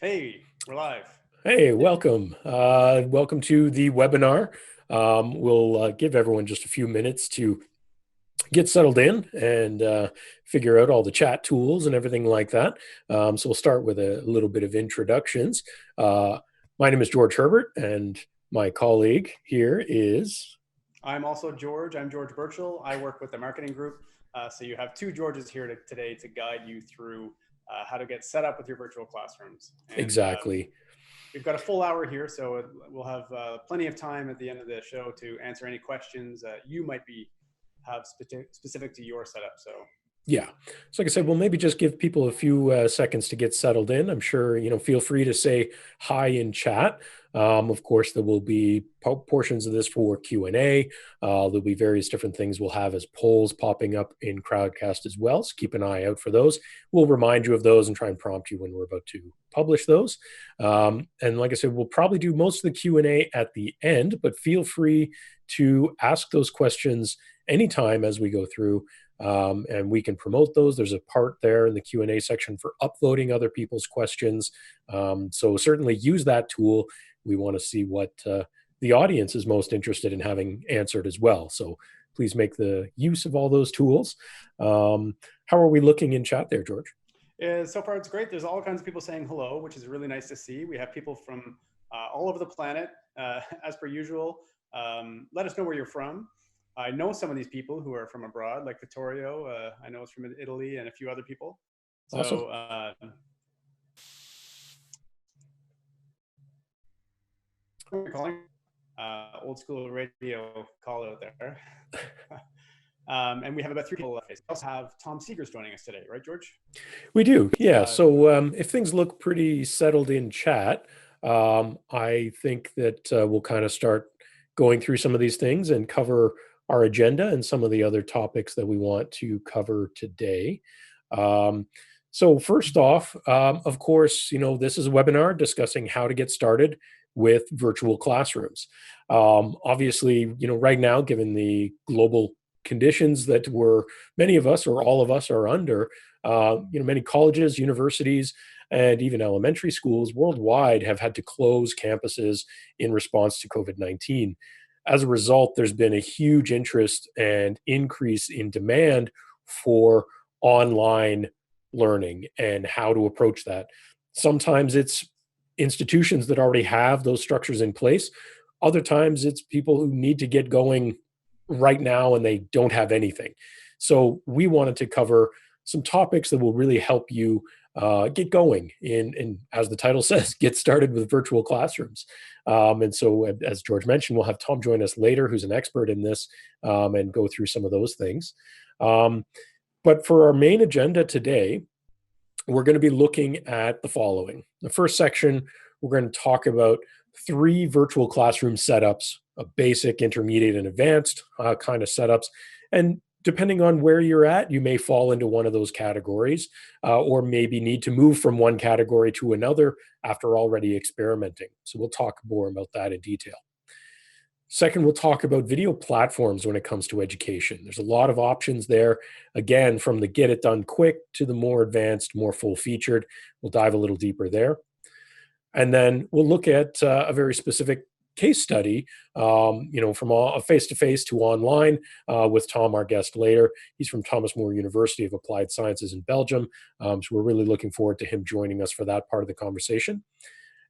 Hey, we're live. Hey, welcome. Welcome to the webinar. We'll give everyone just a few minutes to get settled in and figure out all the chat tools and everything like that. So we'll start with a little bit of introductions. Uh, my name is George Herbert, and my colleague here is. I'm also George. I'm George Burchell. I work with the marketing group. So you have two Georges here today to guide you through how to get set up with your virtual classrooms. And Exactly. we've got a full hour here, so we'll have plenty of time at the end of the show to answer any questions you might have specific to your setup. So Yeah. So like I said, we'll maybe just give people a few seconds to get settled in. I'm sure, feel free to say hi in chat. Of course, there will be portions of this for Q&A. There'll be various different things we'll have as polls popping up in Crowdcast as well. So keep an eye out for those. We'll remind you of those and try and prompt you when we're about to publish those. And like I said, we'll probably do most of the Q&A at the end, but feel free to ask those questions anytime as we go through. And we can promote those. There's a part there in the Q&A section for upvoting other people's questions. So certainly use that tool. We want to see what the audience is most interested in having answered as well. So please make the use of all those tools. How are we looking in chat there, George? so far it's great. There's all kinds of people saying hello, which is really nice to see. We have people from all over the planet, as per usual. Let us know where you're from. I know some of these people who are from abroad, like Vittorio. I know it's from Italy and a few other people. Awesome. So, calling old school radio call out there. And we have about three people. We also have Tom Segers joining us today, right, George? We do, yeah. So if things look pretty settled in chat, I think that we'll kind of start going through some of these things and cover our agenda and some of the other topics that we want to cover today. So first off, of course, this is a webinar discussing how to get started with virtual classrooms. Obviously, right now, given the global conditions that many of us or all of us are under, many colleges, universities, and even elementary schools worldwide have had to close campuses in response to COVID-19. As a result, there's been a huge interest and increase in demand for online learning and how to approach that. Sometimes it's institutions that already have those structures in place. Other times it's people who need to get going right now and they don't have anything. So we wanted to cover some topics that will really help you get going in, as the title says, get started with virtual classrooms. And so, as George mentioned, we'll have Tom join us later, who's an expert in this, and go through some of those things. But for our main agenda today, we're going to be looking at the following. The first section, we're going to talk about 3 virtual classroom setups, a basic, intermediate, and advanced kind of setups. And depending on where you're at, you may fall into one of those categories, or maybe need to move from one category to another after already experimenting. So we'll talk more about that in detail. Second, we'll talk about video platforms when it comes to education. There's a lot of options there. Again, from the get it done quick to the more advanced, more full featured. We'll dive a little deeper there. And then we'll look at a very specific case study, from a face-to-face to online with Tom, our guest later. He's from Thomas More University of Applied Sciences in Belgium. So we're really looking forward to him joining us for that part of the conversation.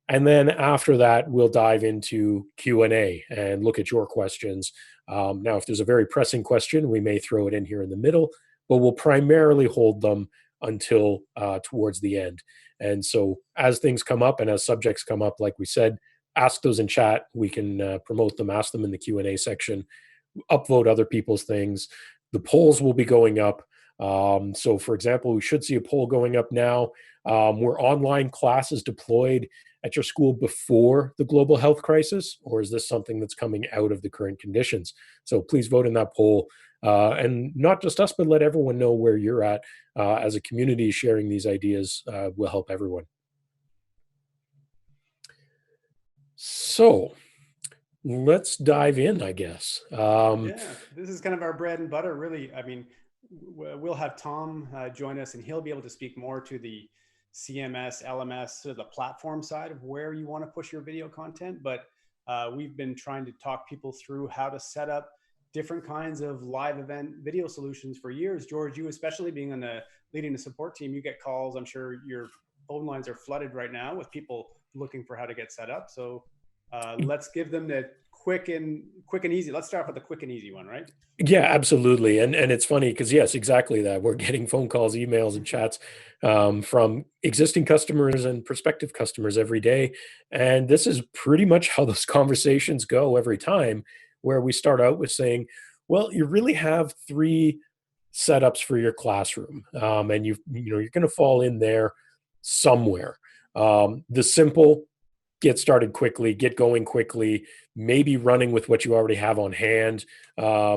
And then after that, we'll dive into Q&A and look at your questions. Now, if there's a very pressing question, we may throw it in here in the middle, but we'll primarily hold them until towards the end. And so as things come up and as subjects come up, like we said, ask those in chat. We can promote them, ask them in the Q&A section, upvote other people's things. The polls will be going up. So for example, we should see a poll going up now. Were online classes deployed at your school before the global health crisis, or is this something that's coming out of the current conditions? So please vote in that poll. And not just us, but let everyone know where you're at. As a community, sharing these ideas will help everyone. So let's dive in, I guess. Yeah, this is kind of our bread and butter, really. I mean, we'll have Tom join us, and he'll be able to speak more to the CMS, LMS, so the platform side of where you want to push your video content. But we've been trying to talk people through how to set up different kinds of live event video solutions for years. George, you especially being on the leading the support team, you get calls. I'm sure your phone lines are flooded right now with people looking for how to get set up. So let's give them the quick and easy. Let's start with the quick and easy one, right? Yeah, absolutely. And it's funny because yes, exactly that. We're getting phone calls, emails, and chats from existing customers and prospective customers every day. And this is pretty much how those conversations go every time, where we start out with saying, well, you really have three setups for your classroom. And you're going to fall in there somewhere. The simple, get started quickly, get going quickly, maybe running with what you already have on hand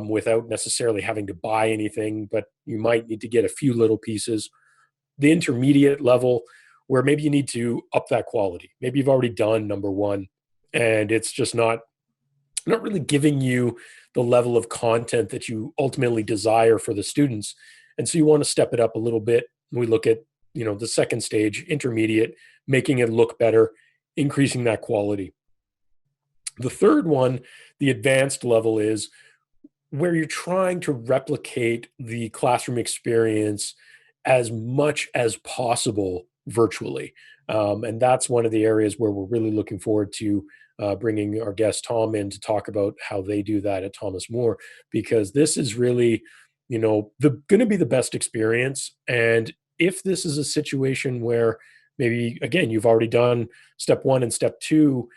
without necessarily having to buy anything, but you might need to get a few little pieces. The intermediate level, where maybe you need to up that quality. Maybe you've already done number one, and it's just not really giving you the level of content that you ultimately desire for the students. And so you want to step it up a little bit. We look at, the second stage, intermediate, making it look better, increasing that quality. The third one, the advanced level, is where you're trying to replicate the classroom experience as much as possible virtually. And that's one of the areas where we're really looking forward to bringing our guest Tom in to talk about how they do that at Thomas More, because this is really, going to be the best experience. And if this is a situation where maybe, again, you've already done step one and step two,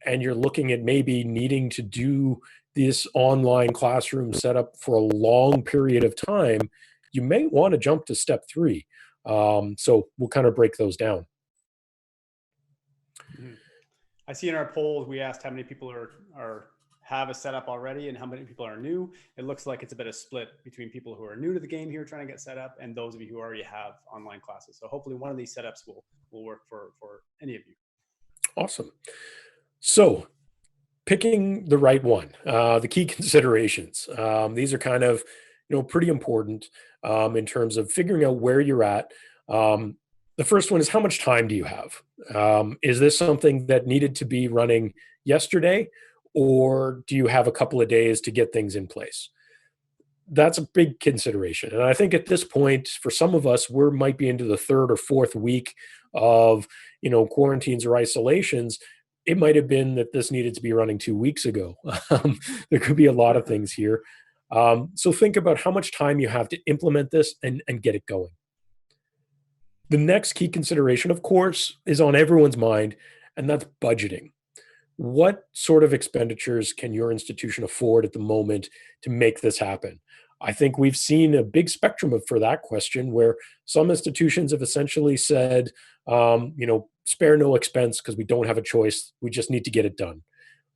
and you're looking at maybe needing to do this online classroom setup for a long period of time, you may want to jump to step three. So we'll kind of break those down. Mm-hmm. I see in our polls, we asked how many people have a setup already and how many people are new. It looks like it's a bit of split between people who are new to the game here trying to get set up and those of you who already have online classes. So hopefully one of these setups will work for any of you. Awesome. So picking the right one, the key considerations. These are kind of, pretty important in terms of figuring out where you're at. The first one is, how much time do you have? Is this something that needed to be running yesterday, or do you have a couple of days to get things in place? That's a big consideration. And I think at this point, for some of us, we might be into the third or fourth week of, quarantines or isolations. It might have been that this needed to be running 2 weeks ago. There could be a lot of things here. So think about how much time you have to implement this and get it going. The next key consideration, of course, is on everyone's mind, and that's budgeting. What sort of expenditures can your institution afford at the moment to make this happen? I think we've seen a big spectrum for that question, where some institutions have essentially said, spare no expense because we don't have a choice. We just need to get it done.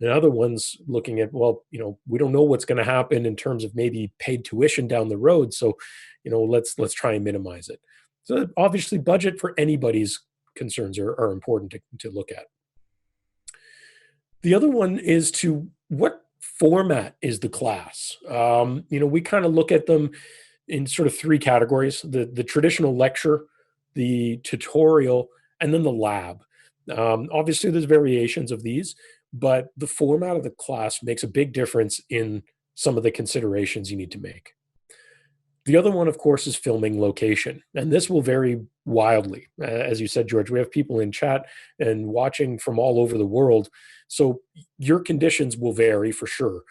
And other ones looking at, well, we don't know what's going to happen in terms of maybe paid tuition down the road. So, let's try and minimize it. So obviously budget for anybody's concerns are important to look at. The other one is what format is the class? We kind of look at them in sort of three categories: the traditional lecture, the tutorial, and then the lab. Obviously, there's variations of these, but the format of the class makes a big difference in some of the considerations you need to make. The other one, of course, is filming location, and this will vary wildly. As you said, George, we have people in chat and watching from all over the world, so your conditions will vary for sure.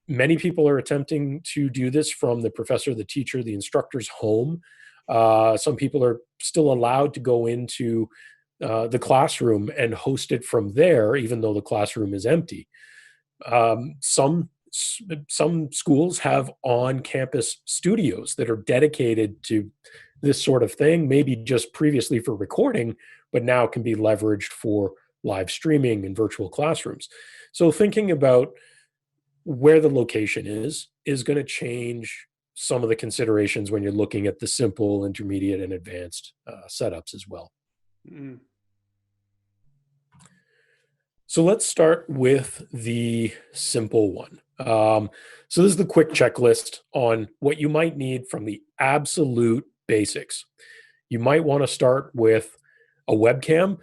Many people are attempting to do this from the professor, the teacher, the instructor's home. Some people are still allowed to go into the classroom and host it from there, even though the classroom is empty. Some schools have on-campus studios that are dedicated to this sort of thing, maybe just previously for recording, but now can be leveraged for live streaming and virtual classrooms. So thinking about where the location is going to change some of the considerations when you're looking at the simple, intermediate, and advanced setups as well. Mm-hmm. So let's start with the simple one. So this is the quick checklist on what you might need from the absolute basics. You might want to start with a webcam.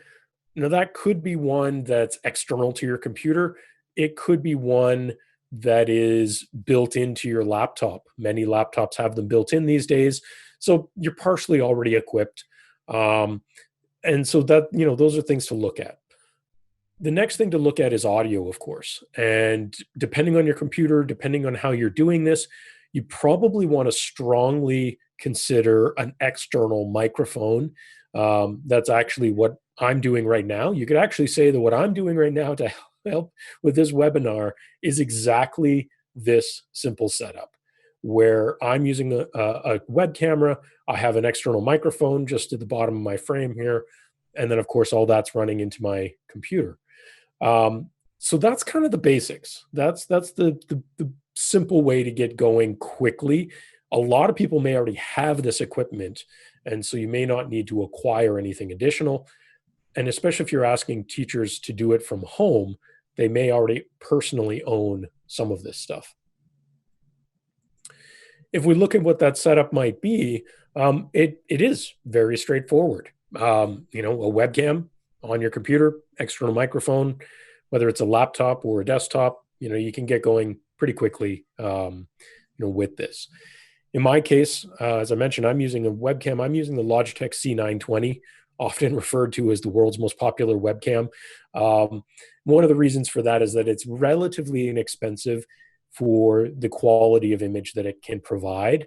Now, that could be one that's external to your computer. It could be one that is built into your laptop. Many laptops have them built in these days. So you're partially already equipped. Um, and so that, those are things to look at. The next thing to look at is audio, of course. And depending on your computer, depending on how you're doing this, you probably want to strongly consider an external microphone. That's actually what I'm doing right now. You could actually say that what I'm doing right now to help with this webinar is exactly this simple setup, where I'm using a web camera. I have an external microphone just at the bottom of my frame here. And then, of course, all that's running into my computer. So that's kind of the basics. That's the simple way to get going quickly. A lot of people may already have this equipment, and so you may not need to acquire anything additional. And especially if you're asking teachers to do it from home, they may already personally own some of this stuff. If we look at what that setup might be, it is very straightforward. A webcam on your computer, external microphone, whether it's a laptop or a desktop, you can get going pretty quickly, with this. In my case, as I mentioned, I'm using a webcam. I'm using the Logitech C920, often referred to as the world's most popular webcam. One of the reasons for that is that it's relatively inexpensive for the quality of image that it can provide.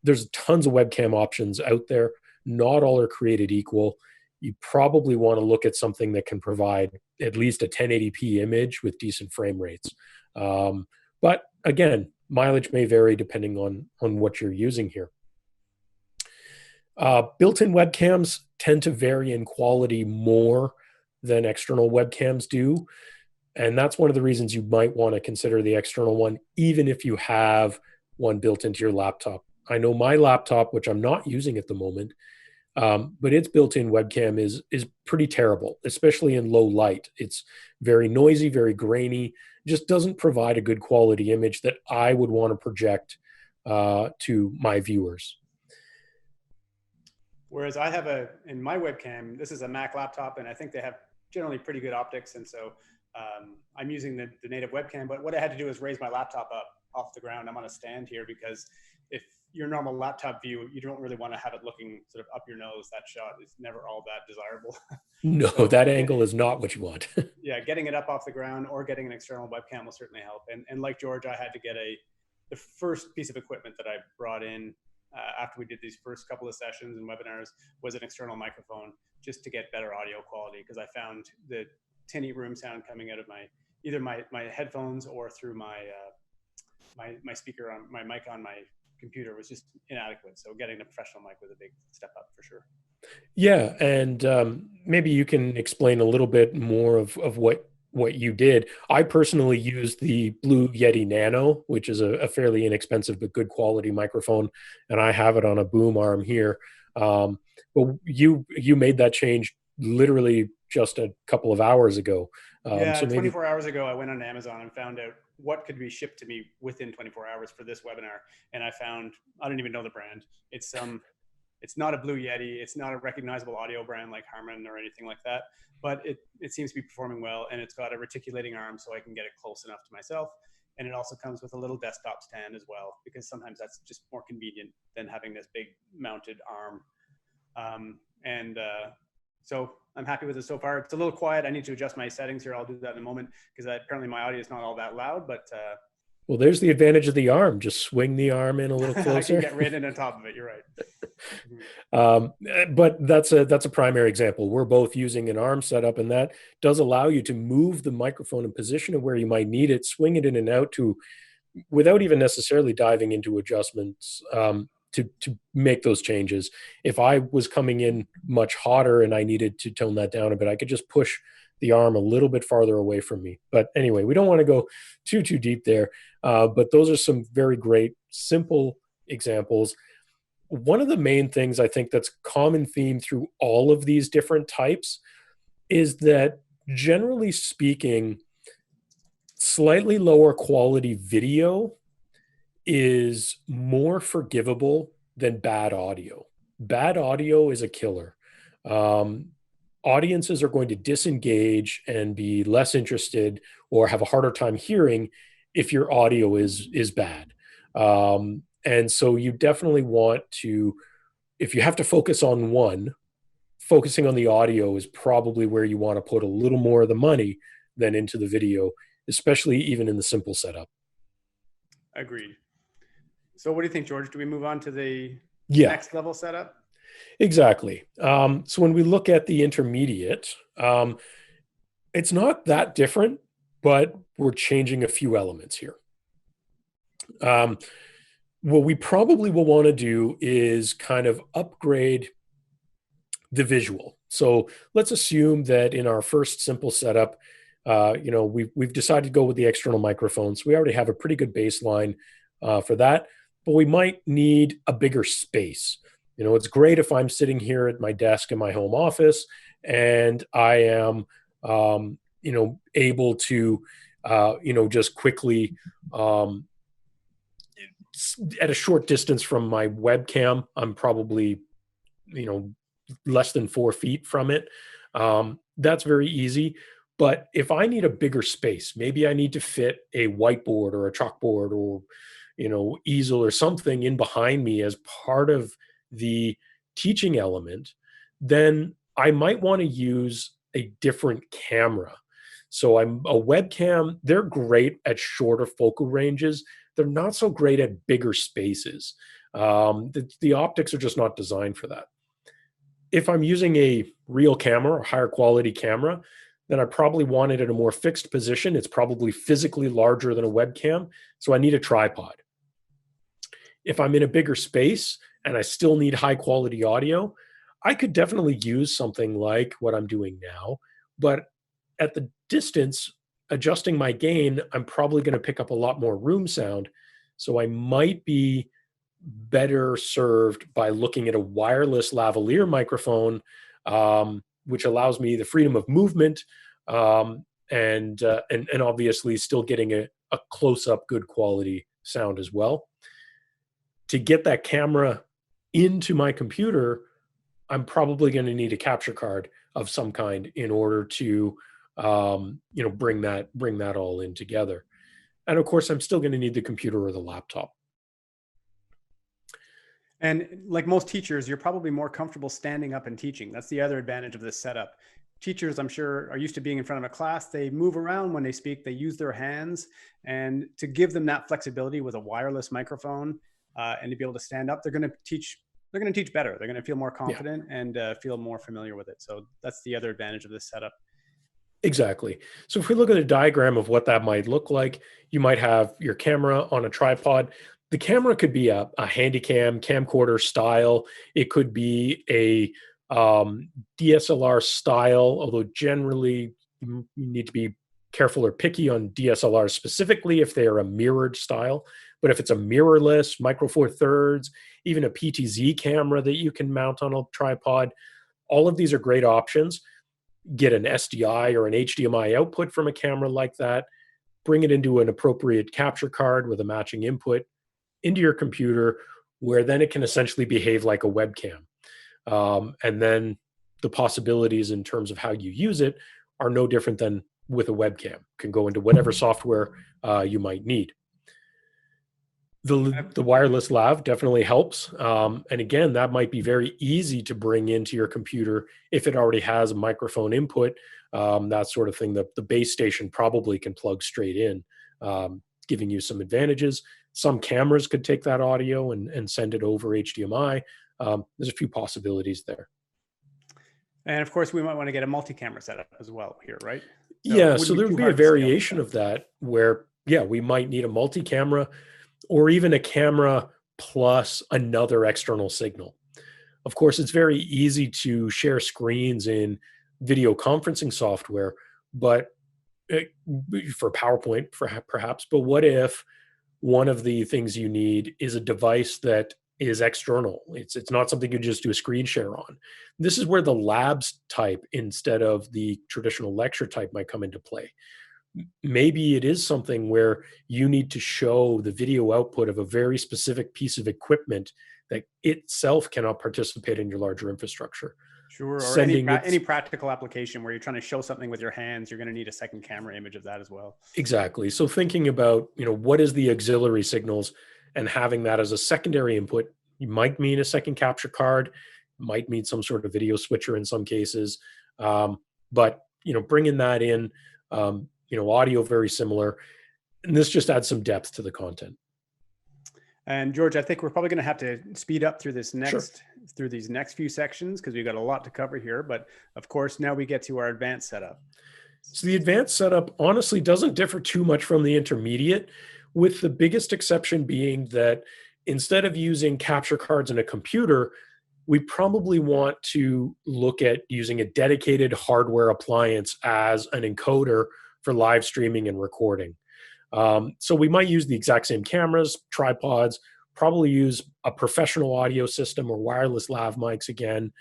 There's tons of webcam options out there. Not all are created equal. You probably want to look at something that can provide at least a 1080p image with decent frame rates. But again, mileage may vary depending on what you're using here. Built-in webcams tend to vary in quality more than external webcams do. And that's one of the reasons you might want to consider the external one, even if you have one built into your laptop. I know my laptop, which I'm not using at the moment, but its built-in webcam is pretty terrible, especially in low light. It's very noisy, very grainy, just doesn't provide a good quality image that I would want to project to my viewers. Whereas I have in my webcam, this is a Mac laptop, and I think they have generally pretty good optics. And so I'm using the native webcam, but what I had to do is raise my laptop up off the ground. I'm on a stand here because if your normal laptop view, you don't really want to have it looking sort of up your nose. That shot is never all that desirable. No, so, that angle is not what you want. Yeah, getting it up off the ground or getting an external webcam will certainly help. And like George, I had to get the first piece of equipment that I brought in after we did these first couple of sessions and webinars was an external microphone just to get better audio quality, because I found the tinny room sound coming out of either my headphones or through my speaker on my mic on my computer was just inadequate. So getting a professional mic was a big step up for sure. Yeah, and maybe you can explain a little bit more of what you did. I personally used the Blue Yeti Nano, which is a fairly inexpensive but good quality microphone, and I have it on a boom arm here. But you made that change literally just a couple of hours ago. Yeah, so 24 hours ago, I went on Amazon and found out what could be shipped to me within 24 hours for this webinar. And I found, I don't even know the brand. It's not a Blue Yeti. It's not a recognizable audio brand like Harman or anything like that, but it seems to be performing well. And it's got a reticulating arm so I can get it close enough to myself. And it also comes with a little desktop stand as well, because sometimes that's just more convenient than having this big mounted arm. So I'm happy with it so far. It's a little quiet. I need to adjust my settings here. I'll do that in a moment because apparently my audio is not all that loud, but well, there's the advantage of the arm. Just swing the arm in a little closer. I can get right in on top of it. You're right. But that's a primary example. We're both using an arm setup, and that does allow you to move the microphone and position it where you might need it, swing it in and out without even necessarily diving into adjustments to make those changes. If I was coming in much hotter and I needed to tone that down a bit, I could just push the arm a little bit farther away from me. But anyway, we don't want to go too deep there. But those are some very great, simple examples. One of the main things I think that's common theme through all of these different types is that, generally speaking, slightly lower quality video is more forgivable than bad audio. bad audio is a killer. Um, Audiences are going to disengage and be less interested or have a harder time hearing if your audio is bad. And so you definitely want to, if you have to focus on one, focusing on the audio is probably where you want to put a little more of the money than into the video, especially even in the simple setup. Agreed. So what do you think, George? Do we move on to the Yeah, next level setup? exactly. So when we look at the intermediate, it's not that different, but we're changing a few elements here. What we probably will want to do is kind of upgrade the visual. So let's assume that in our first simple setup, we've decided to go with the external microphones. We already have a pretty good baseline for that, but we might need a bigger space. It's great if I'm sitting here at my desk in my home office and I am, able to, just quickly, at a short distance from my webcam, I'm probably, less than 4 feet from it. That's very easy. But if I need a bigger space, maybe I need to fit a whiteboard or a chalkboard or, easel or something in behind me as part of the teaching element, then I might want to use a different camera. So I'm a webcam, they're great at shorter focal ranges. They're not so great at bigger spaces. The optics are just not designed for that. If I'm using a real camera or higher quality camera, then I probably want it in a more fixed position. It's probably physically larger than a webcam, so I need a tripod. If I'm in a bigger space and I still need high quality audio, I could definitely use something like what I'm doing now, but at the distance, adjusting my gain, I'm probably going to pick up a lot more room sound. So I might be better served by looking at a wireless lavalier microphone, which allows me the freedom of movement, and obviously still getting a close up, good quality sound as well. To get that camera into my computer, I'm probably going to need a capture card of some kind in order to, bring that all in together. And of course, I'm still going to need the computer or the laptop. And like most teachers, you're probably more comfortable standing up and teaching. That's the other advantage of this setup. Teachers, I'm sure, are used to being in front of a class. They move around when they speak. They use their hands. And to give them that flexibility with a wireless microphone and to be able to stand up, they're going to teach. They're going to teach better. They're going to feel more confident and feel more familiar with it. So that's the other advantage of this setup. Exactly. So if we look at a diagram of what that might look like, you might have your camera on a tripod. The camera could be a handycam, camcorder style. It could be a DSLR style, although generally you need to be careful or picky on DSLRs specifically if they are a mirrored style. But if it's a mirrorless, micro four thirds, even a PTZ camera that you can mount on a tripod, all of these are great options. Get an SDI or an HDMI output from a camera like that, bring it into an appropriate capture card with a matching input into your computer, where then it can essentially behave like a webcam. And then the possibilities in terms of how you use it are no different than with a webcam. Can go into whatever software you might need. The wireless lav definitely helps. And again, that might be very easy to bring into your computer if it already has a microphone input, that sort of thing. The base station probably can plug straight in, giving you some advantages. Some cameras could take that audio and send it over HDMI. There's a few possibilities there. And of course, we might want to get a multi-camera setup as well here, right? So there would be a variation of that where, we might need a multi-camera or even a camera plus another external signal. Of course, it's very easy to share screens in video conferencing software, but for PowerPoint, perhaps. But what if one of the things you need is a device that is external? It's not something you just do a screen share on. This is where the labs type instead of the traditional lecture type might come into play. Maybe it is something where you need to show the video output of a very specific piece of equipment that itself cannot participate in your larger infrastructure. Sure, or Sending it any practical application where you're trying to show something with your hands, you're going to need a second camera image of that as well. exactly. So thinking about, what is the auxiliary signals and having that as a secondary input, you might mean a second capture card, might mean some sort of video switcher in some cases. But, bringing that in, audio very similar, and this just adds some depth to the content. And George, I think we're probably going to have to speed up through these Sure. next few sections because we've got a lot to cover here. But of course, now we get to our advanced setup. So the advanced setup honestly doesn't differ too much from the intermediate, with the biggest exception being that instead of using capture cards in a computer, we probably want to look at using a dedicated hardware appliance as an encoder for live streaming and recording. So we might use the exact same cameras, tripods, probably use a professional audio system or wireless lav mics again.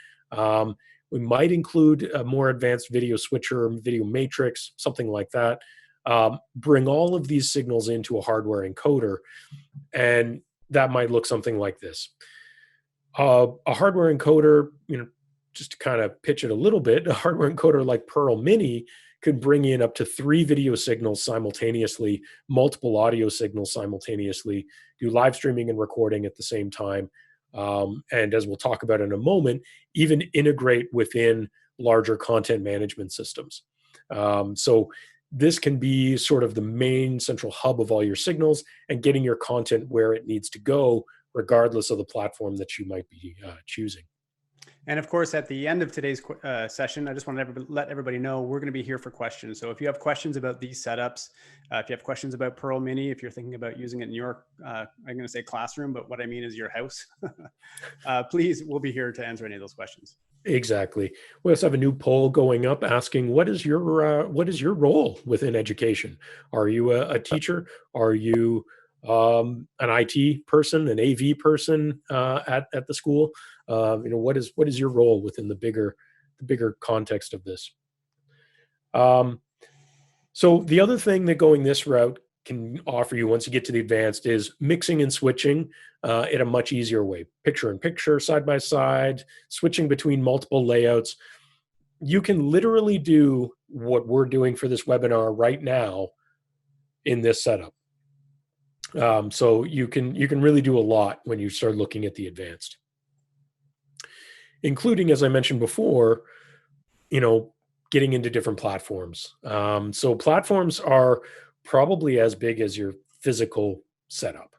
We might include a more advanced video switcher, video matrix, something like that. Bring all of these signals into a hardware encoder, and that might look something like this. A hardware encoder, just to kind of pitch it a little bit, a hardware encoder like Pearl Mini could bring in up to 3 video signals simultaneously, multiple audio signals simultaneously, do live streaming and recording at the same time. And as we'll talk about in a moment, even integrate within larger content management systems. So this can be sort of the main central hub of all your signals and getting your content where it needs to go, regardless of the platform that you might be choosing. And of course, at the end of today's session, I just want to let everybody know we're going to be here for questions. So if you have questions about these setups, if you have questions about Pearl Mini, if you're thinking about using it in your, I'm going to say classroom, but what I mean is your house, please, we'll be here to answer any of those questions. Exactly. We also have a new poll going up asking, what is your role within education? Are you a teacher? Are you an IT person, an AV person at the school? What is your role within the bigger context of this? So the other thing that going this route can offer you once you get to the advanced is mixing and switching in a much easier way. Picture in picture, side by side, switching between multiple layouts. You can literally do what we're doing for this webinar right now in this setup. So you can really do a lot when you start looking at the advanced, including, as I mentioned before, getting into different platforms. So platforms are probably as big as your physical setup.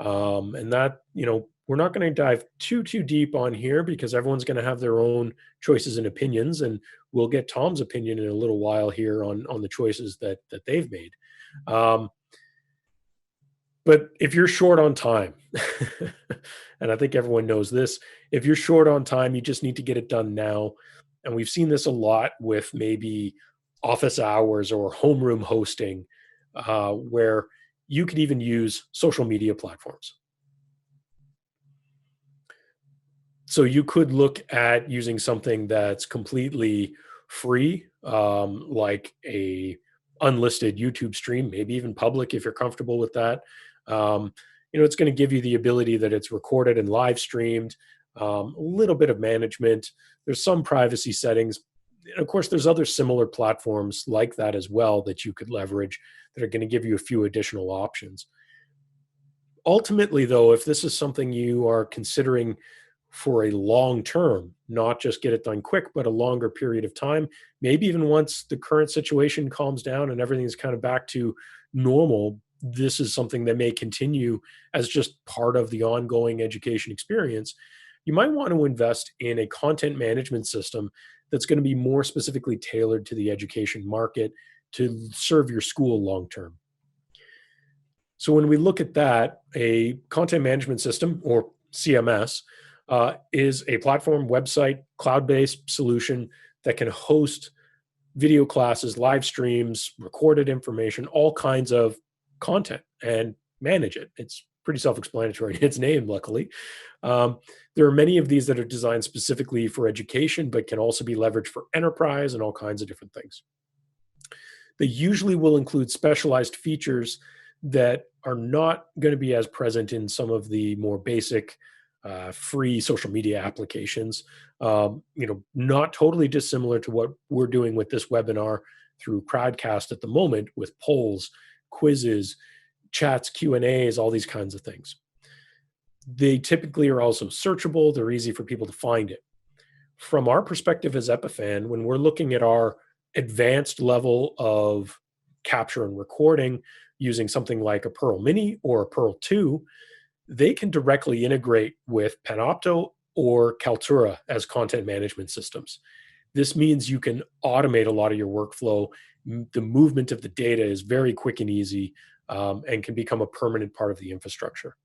And that, we're not going to dive too deep on here because everyone's going to have their own choices and opinions. And we'll get Tom's opinion in a little while here on the choices that they've made. But if you're short on time, and I think everyone knows this, if you're short on time, you just need to get it done now. And we've seen this a lot with maybe office hours or homeroom hosting, where you could even use social media platforms. So you could look at using something that's completely free, like a unlisted YouTube stream, maybe even public if you're comfortable with that. It's going to give you the ability that it's recorded and live streamed, a little bit of management. There's some privacy settings. And of course, there's other similar platforms like that as well that you could leverage that are going to give you a few additional options. Ultimately, though, if this is something you are considering for a long term, not just get it done quick, but a longer period of time, maybe even once the current situation calms down and everything's kind of back to normal, this is something that may continue as just part of the ongoing education experience. You might want to invest in a content management system that's going to be more specifically tailored to the education market to serve your school long term. So when we look at that, a content management system, or CMS, is a platform, website, cloud-based solution that can host video classes, live streams, recorded information, all kinds of content, and manage it. It's pretty self-explanatory in its name, luckily. There are many of these that are designed specifically for education, but can also be leveraged for enterprise and all kinds of different things. They usually will include specialized features that are not going to be as present in some of the more basic free social media applications. Not totally dissimilar to what we're doing with this webinar through Crowdcast at the moment, with polls, quizzes, chats, Q&As, all these kinds of things. They typically are also searchable. They're easy for people to find it. From our perspective as Epiphan, when we're looking at our advanced level of capture and recording using something like a Pearl Mini or a Pearl 2, they can directly integrate with Panopto or Kaltura as content management systems. This means you can automate a lot of your workflow. The movement of the data is very quick and easy, and can become a permanent part of the infrastructure.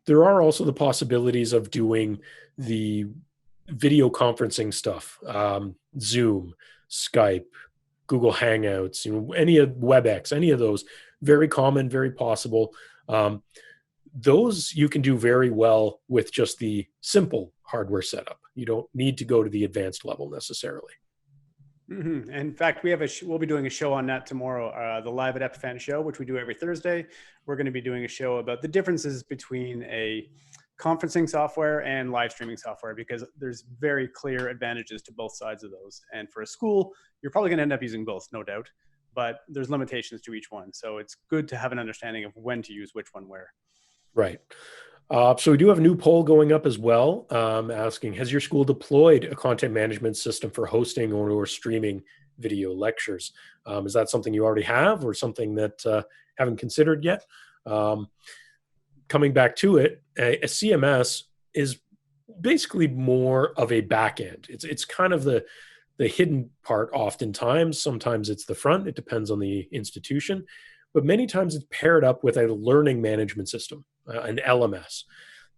There are also the possibilities of doing the video conferencing stuff, Zoom, Skype, Google Hangouts, any of WebEx, any of those, very common, very possible. Those you can do very well with just the simple hardware setup. You don't need to go to the advanced level necessarily. Mm-hmm. In fact, we'll be doing a show on that tomorrow, the Live at Epiphan show, which we do every Thursday. We're going to be doing a show about the differences between a conferencing software and live streaming software, because there's very clear advantages to both sides of those. And for a school, you're probably going to end up using both, no doubt, but there's limitations to each one. So it's good to have an understanding of when to use which one where. Right. So we do have a new poll going up as well, asking, has your school deployed a content management system for hosting or streaming video lectures? Is that something you already have, or something that haven't considered yet? Coming back to it, a CMS is basically more of a back end. It's kind of the hidden part oftentimes. Sometimes it's the front. It depends on the institution. But many times it's paired up with a learning management system, an LMS.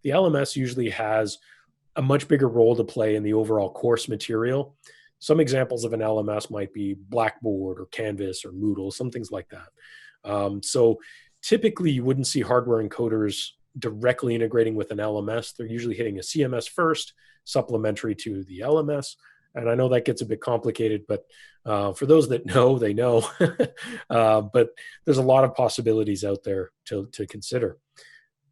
The LMS usually has a much bigger role to play in the overall course material. Some examples of an LMS might be Blackboard or Canvas or Moodle, some things like that. So typically you wouldn't see hardware encoders directly integrating with an LMS. They're usually hitting a CMS first, supplementary to the LMS. And I know that gets a bit complicated, but for those that know, they know. But there's a lot of possibilities out there to consider.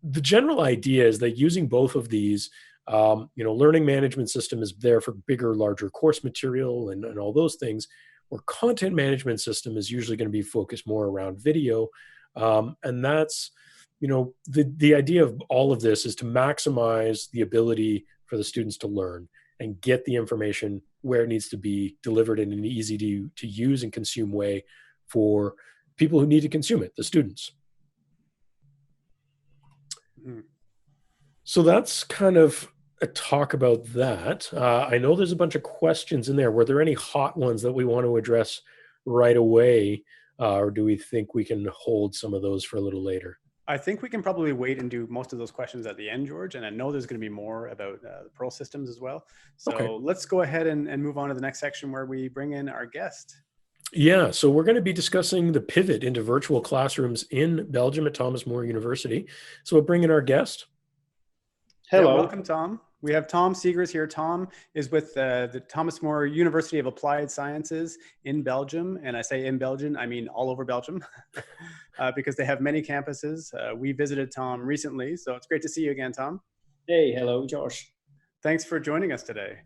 The general idea is that using both of these, learning management system is there for bigger, larger course material and all those things, where content management system is usually going to be focused more around video. And that's, the idea of all of this is to maximize the ability for the students to learn and get the information where it needs to be delivered in an easy to use and consume way for people who need to consume it, the students. So that's kind of a talk about that. I know there's a bunch of questions in there. Were there any hot ones that we want to address right away? Or do we think we can hold some of those for a little later? I think we can probably wait and do most of those questions at the end, George. And I know there's going to be more about the Perl systems as well. So okay, let's go ahead and move on to the next section where we bring in our guest. Yeah, so we're going to be discussing the pivot into virtual classrooms in Belgium at Thomas More University. So we'll bring in our guest. Hello. Yeah, welcome, Tom. We have Tom Segers here. Tom is with the Thomas More University of Applied Sciences in Belgium. And I say in Belgium, I mean all over Belgium, because they have many campuses. We visited Tom recently, so it's great to see you again, Tom. Hey, hello, Josh. Thanks for joining us today.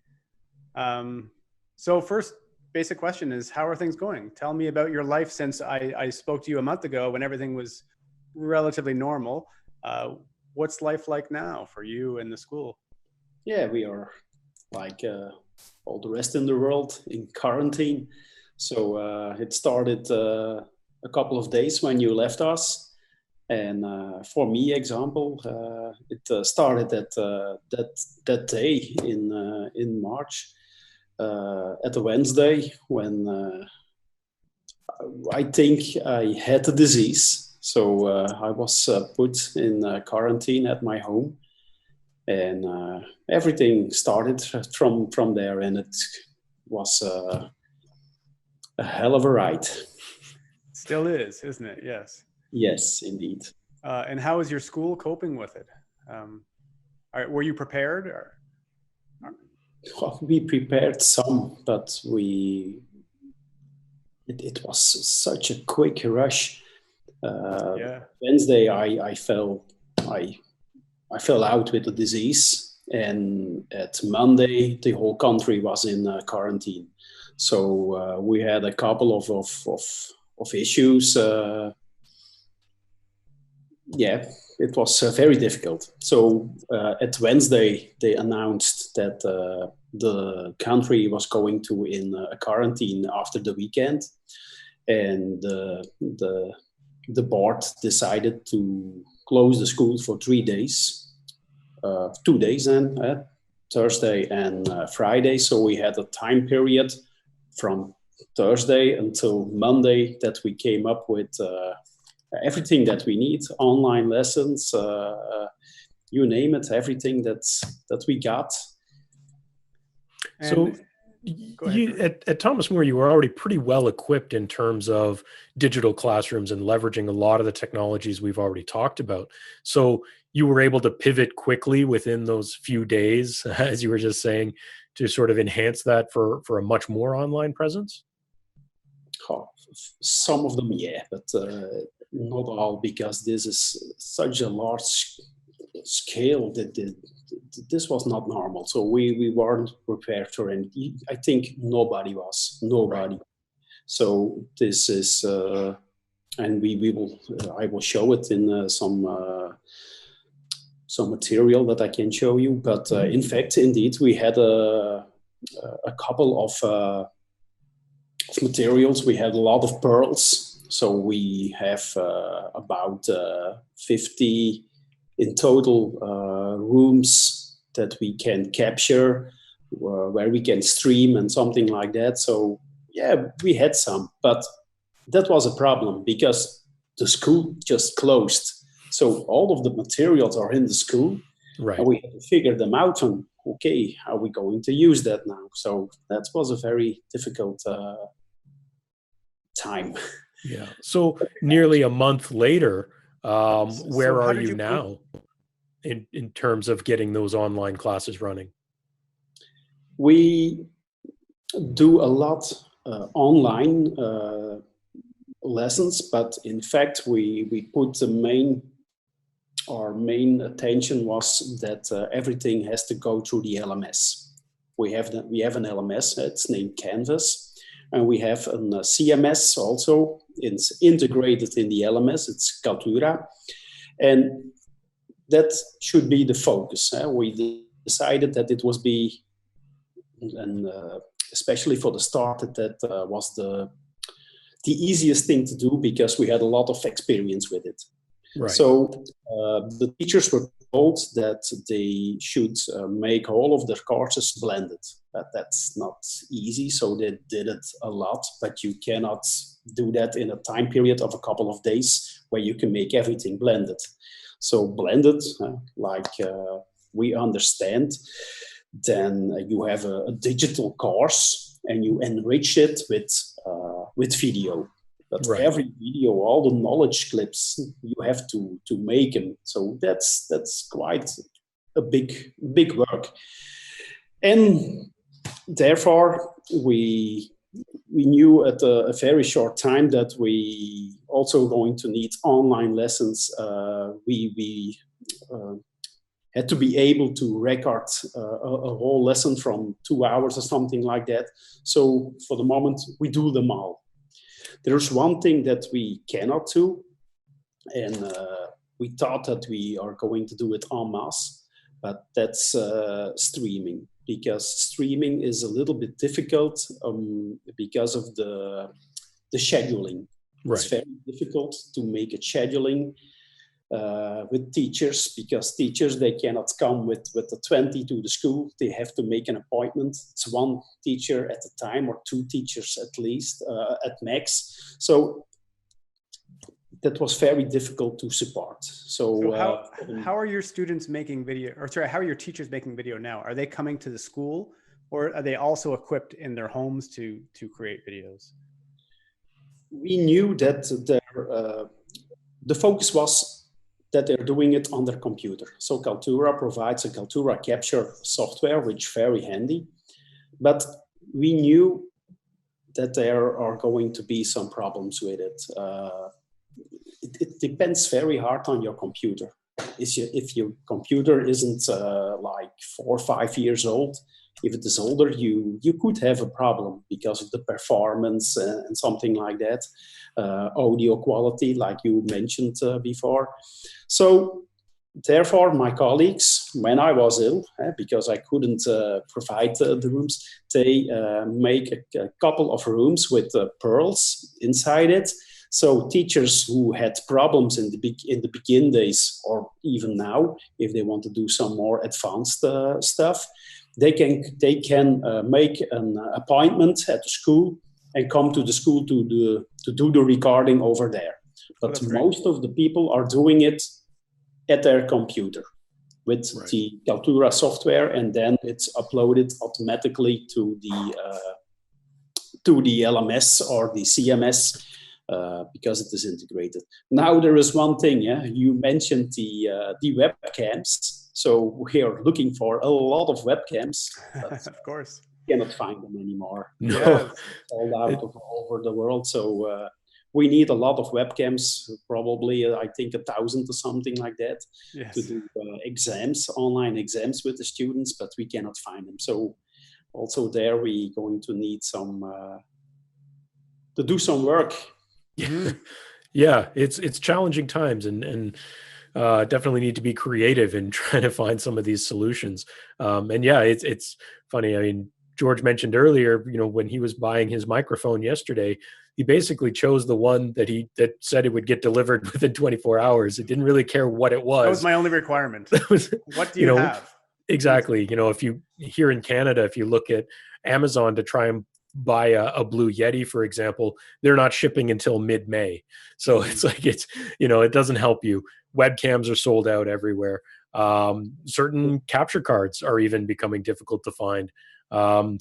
So first basic question is, how are things going? Tell me about your life since I spoke to you a month ago when everything was relatively normal. What's life like now for you and the school? Yeah, we are like all the rest in the world in quarantine. So it started a couple of days when you left us. And for me, example, it started at that day in March, at a Wednesday when I think I had the disease. So I was put in quarantine at my home. And everything started from there, and it was a hell of a ride. Still is, isn't it? Yes. Yes, indeed. And how is your school coping with it? Were you prepared? Well, we prepared some, but it was such a quick rush. Yeah. Wednesday, I fell. I I fell out with the disease, and at Monday the whole country was in quarantine. So we had a couple of issues. Yeah, it was very difficult. So at Wednesday they announced that the country was going to in a quarantine after the weekend, and the board decided to close the school for 3 days, 2 days then, Thursday and Friday. So we had a time period from Thursday until Monday that we came up with everything that we need, online lessons, you name it, everything that we got. So at Thomas More, you were already pretty well equipped in terms of digital classrooms and leveraging a lot of the technologies we've already talked about. So you were able to pivot quickly within those few days, as you were just saying, to sort of enhance that for a much more online presence? Oh, some of them, yeah, but not all, because this is such a large scale that this was not normal. So we weren't prepared for it. I think nobody was. Right. So this is, and I will show it in some material that I can show you. But in fact, indeed, we had a couple of materials. We had a lot of pearls. So we have about 50 in total rooms that we can capture, where we can stream and something like that. So yeah, we had some, but that was a problem because the school just closed. So all of the materials are in the school, right? And we had to figure them out on, okay, how are we going to use that now? So that was a very difficult time. Yeah. So nearly a month later, where are you now in terms of getting those online classes running? We do a lot online lessons, but in fact we put our main attention was that everything has to go through the LMS. We have an LMS, it's named Canvas, and we have a CMS also. It's integrated in the LMS, it's Kaltura, and that should be the focus. We decided that it was and especially for the start, that was the easiest thing to do because we had a lot of experience with it. Right. So the teachers were told that they should make all of their courses blended. That's not easy, so they did it a lot, but you cannot do that in a time period of a couple of days where you can make everything blended. So blended, like we understand, then you have a digital course and you enrich it with video. But right. Every video, all the knowledge clips, you have to make them. So that's quite a big work. And therefore, we knew at a very short time that we also going to need online lessons. We had to be able to record a whole lesson from 2 hours or something like that. So for the moment, we do them all. There's one thing that we cannot do, and we thought that we are going to do it en masse, but that's streaming, because streaming is a little bit difficult because of the scheduling. Right. It's very difficult to make a scheduling with teachers, because teachers, they cannot come with the 20 to the school. They have to make an appointment. It's one teacher at a time, or two teachers at least, at max. So that was very difficult to support. So how are your students making video, or sorry, how are your teachers making video now? Are they coming to the school, or are they also equipped in their homes to create videos? We knew that the focus was that they're doing it on their computer. So Kaltura provides a Kaltura capture software, which is very handy. But we knew that there are going to be some problems with it. It depends very hard on your computer. if your computer isn't like 4 or 5 years old, if it is older, you could have a problem because of the performance and something like that. Audio quality, like you mentioned before. So therefore, my colleagues, when I was ill, because I couldn't provide the rooms, they make a couple of rooms with pearls inside it. So teachers who had problems in the begin days, or even now, if they want to do some more advanced stuff, they can make an appointment at the school and come to the school to do the recording over there. But most of the people are doing it at their computer with the Kaltura software, and then it's uploaded automatically to the LMS or the CMS because it is integrated. Now there is one thing, you mentioned the webcams. So we are looking for a lot of webcams. But of course. Cannot find them anymore. No. All out over the world. So we need a lot of webcams, probably I think 1,000 or something like that, to do exams, online exams with the students, but we cannot find them. So also there we're going to need some to do some work. Yeah, it's challenging times, and definitely need to be creative in trying to find some of these solutions. And yeah, it's funny. I mean, George mentioned earlier, when he was buying his microphone yesterday, he basically chose the one that said it would get delivered within 24 hours. It didn't really care what it was. That was my only requirement. What do you have? Exactly. If you here in Canada, if you look at Amazon to try and buy a Blue Yeti, for example, they're not shipping until mid-May. So it's like, it doesn't help you. Webcams are sold out everywhere. Certain capture cards are even becoming difficult to find.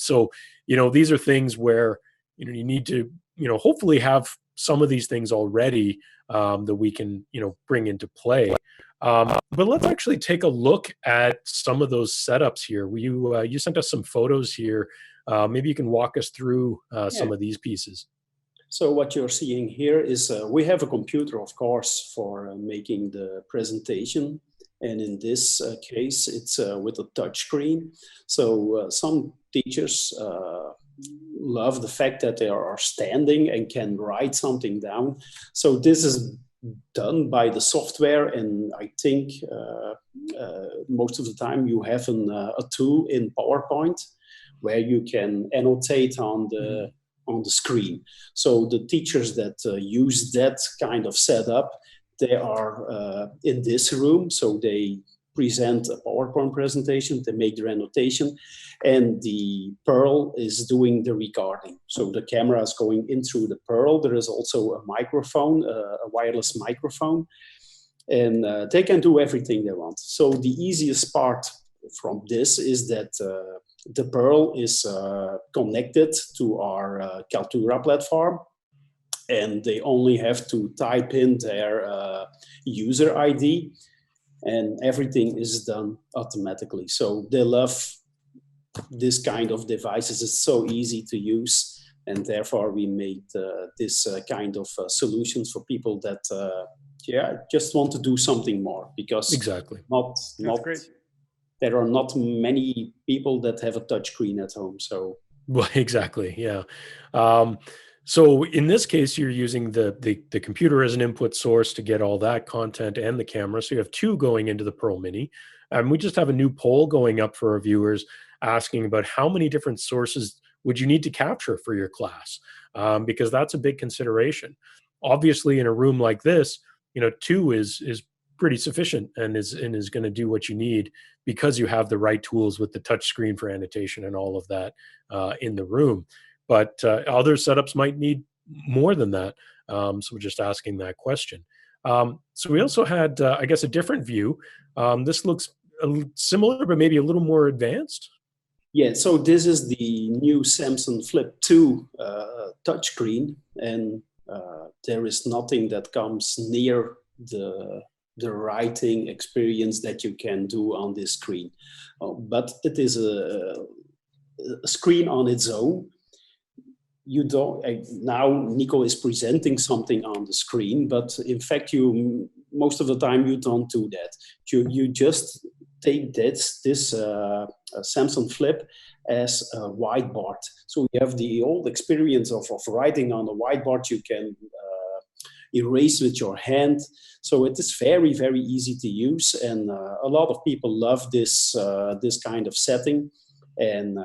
So, these are things where, you need to, hopefully have some of these things already that we can, bring into play. But let's actually take a look at some of those setups here. You sent us some photos here. Maybe you can walk us through some of these pieces. So what you're seeing here is we have a computer, of course, for making the presentation. And in this case, it's with a touch screen. So some teachers love the fact that they are standing and can write something down. So this is done by the software, and I think most of the time you have a tool in PowerPoint where you can annotate on the screen. So the teachers that use that kind of setup, they are in this room, so they present a PowerPoint presentation, they make their annotation, and the Pearl is doing the recording. So the camera is going in through the Pearl. There is also a microphone, a wireless microphone, and they can do everything they want. So the easiest part from this is that the Pearl is connected to our Kaltura platform, and they only have to type in their user ID, and everything is done automatically. So they love this kind of devices. It's so easy to use, and therefore we made this kind of solutions for people that just want to do something more, because exactly not there are not many people that have a touch screen at home. So well, exactly, yeah. So in this case, you're using the computer as an input source to get all that content and the camera. So you have two going into the Pearl Mini. We just have a new poll going up for our viewers asking about how many different sources would you need to capture for your class, because that's a big consideration. Obviously, in a room like this, two is pretty sufficient and is going to do what you need, because you have the right tools with the touch screen for annotation and all of that in the room. But other setups might need more than that. So we're just asking that question. So we also had, I guess, a different view. This looks similar, but maybe a little more advanced. Yeah, so this is the new Samsung Flip 2 touchscreen, and there is nothing that comes near the writing experience that you can do on this screen. But it is a screen on its own. You don't now Nico is presenting something on the screen, but in fact you most of the time you don't do that. You just take this Samsung Flip as a whiteboard. So you have the old experience of writing on a whiteboard. You can erase with your hand. So it is very, very easy to use. And a lot of people love this kind of setting. And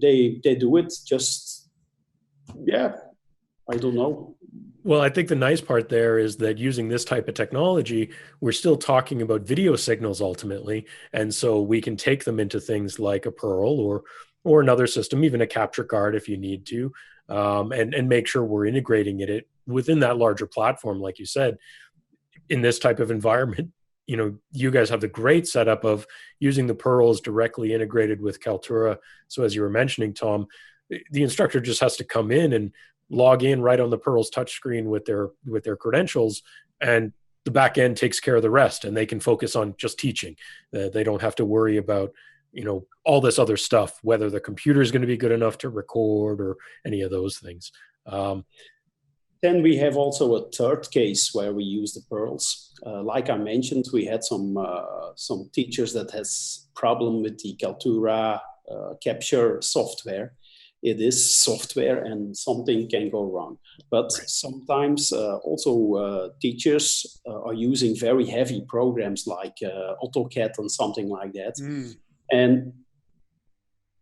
they do it just, I don't know. Well, I think the nice part there is that using this type of technology, we're still talking about video signals ultimately. And so we can take them into things like a Pearl or another system, even a capture card if you need to, and make sure we're integrating it within that larger platform, like you said. In this type of environment, you guys have the great setup of using the Pearls directly integrated with Kaltura. So as you were mentioning, Tom, the instructor just has to come in and log in right on the Pearls touchscreen with their credentials, and the back end takes care of the rest, and they can focus on just teaching. They don't have to worry about all this other stuff, whether the computer is going to be good enough to record or any of those things. Then we have also a third case where we use the Pearls. Like I mentioned, we had some teachers that has problem with the Kaltura capture software. It is software and something can go wrong. But sometimes also teachers are using very heavy programs like AutoCAD and something like that. And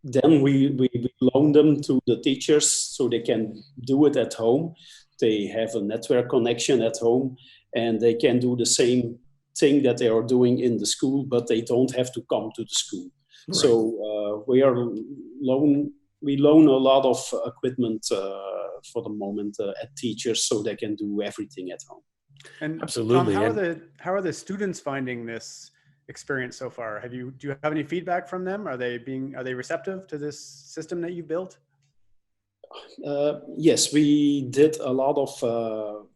then we loan them to the teachers so they can do it at home. They have a network connection at home and they can do the same thing that they are doing in the school, but they don't have to come to the school. Right. So we loan a lot of equipment for the moment at teachers so they can do everything at home. And absolutely. Tom, how are the students finding this experience so far? Do you have any feedback from them? Are they receptive to this system that you built? Yes, we did a lot of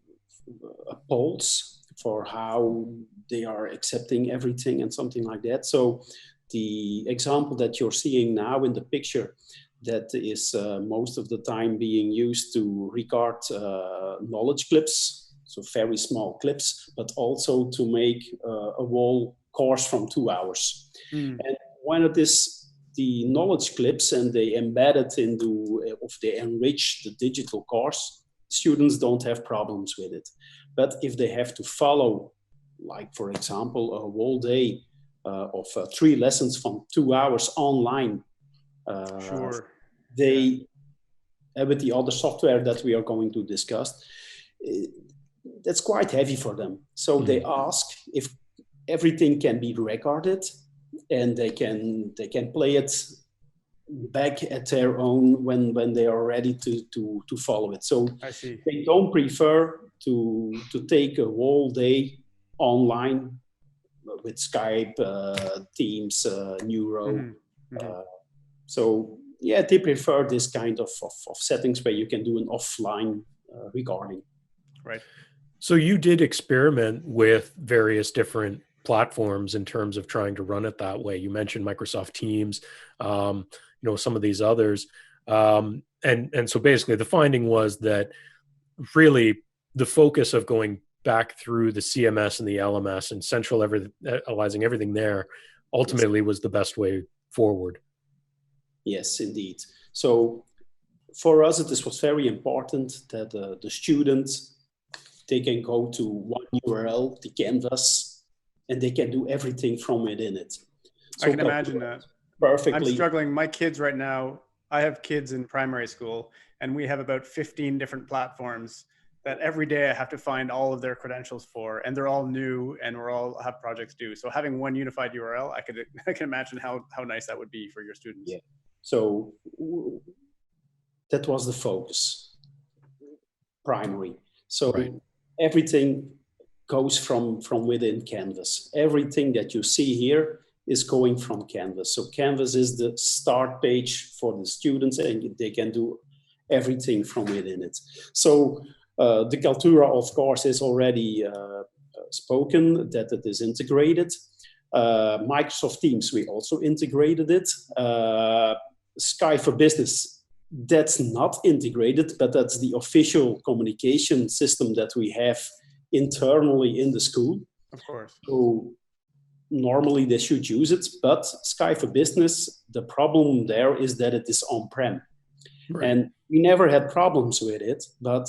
polls for how they are accepting everything and something like that. So the example that you're seeing now in the picture, that is most of the time being used to record knowledge clips, so very small clips, but also to make a whole course from 2 hours. And when it is the knowledge clips and they embed it they enrich the digital course, students don't have problems with it. But if they have to follow, like for example, a whole day of 3 lessons from 2 hours online, they with the other software that we are going to discuss, that's quite heavy for them. So they ask if everything can be recorded and they can play it back at their own when they are ready to follow it. So I see. They don't prefer to take a whole day online with Skype, Teams, Neuro. So yeah, they prefer this kind of settings where you can do an offline recording. Right. So you did experiment with various different platforms in terms of trying to run it that way. You mentioned Microsoft Teams, some of these others. And so basically the finding was that really the focus of going back through the CMS and the LMS and centralizing everything there ultimately was the best way forward. Yes, indeed. So for us, it was very important that the students, they can go to one URL, the Canvas, and they can do everything from within it. So I can imagine that. Perfectly. I'm struggling. My kids right now, I have kids in primary school, and we have about 15 different platforms that every day I have to find all of their credentials for, and they're all new, and we're all have projects due. So having one unified URL, I can imagine how nice that would be for your students. Yeah. So that was the focus, primary. So everything goes from within Canvas. Everything that you see here is going from Canvas. So Canvas is the start page for the students, and they can do everything from within it. So the Kaltura, of course, is already spoken that it is integrated. Microsoft Teams, we also integrated it. Sky for Business, that's not integrated, but that's the official communication system that we have internally in the school. Of course. So normally they should use it, but Sky for Business, the problem there is that it is on-prem. Right. And we never had problems with it, but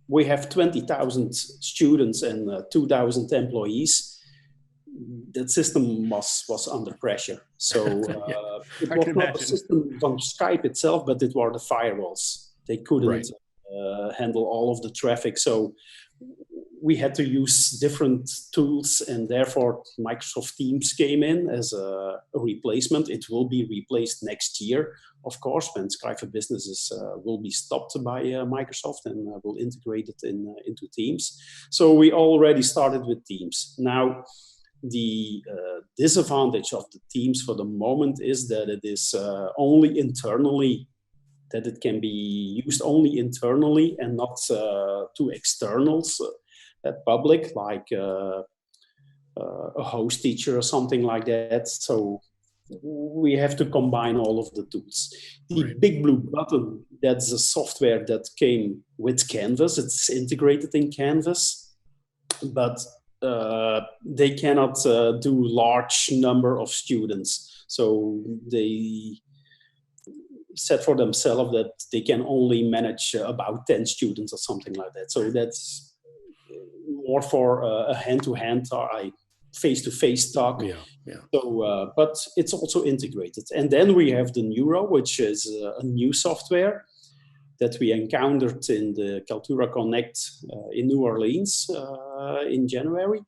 we have 20,000 students and 2,000 employees. That system was under pressure. So it was not the system from Skype itself, but it were the firewalls. They couldn't handle all of the traffic. So we had to use different tools, and therefore Microsoft Teams came in as a replacement. It will be replaced next year, of course, when Skype for Business will be stopped by Microsoft, and will integrate it into Teams. So we already started with Teams. Now, the disadvantage of the Teams for the moment is that it is only internally, that it can be used only internally and not to externals. Public, like a host teacher or something like that. So we have to combine all of the tools. The Big Blue Button, that's a software that came with Canvas. It's integrated in Canvas, but they cannot do large number of students. So they set for themselves that they can only manage about 10 students or something like that. So that's more for a hand-to-hand or a face-to-face talk. So, but it's also integrated. And then we have the Neuro, which is a new software that we encountered in the Kaltura Connect in New Orleans in January.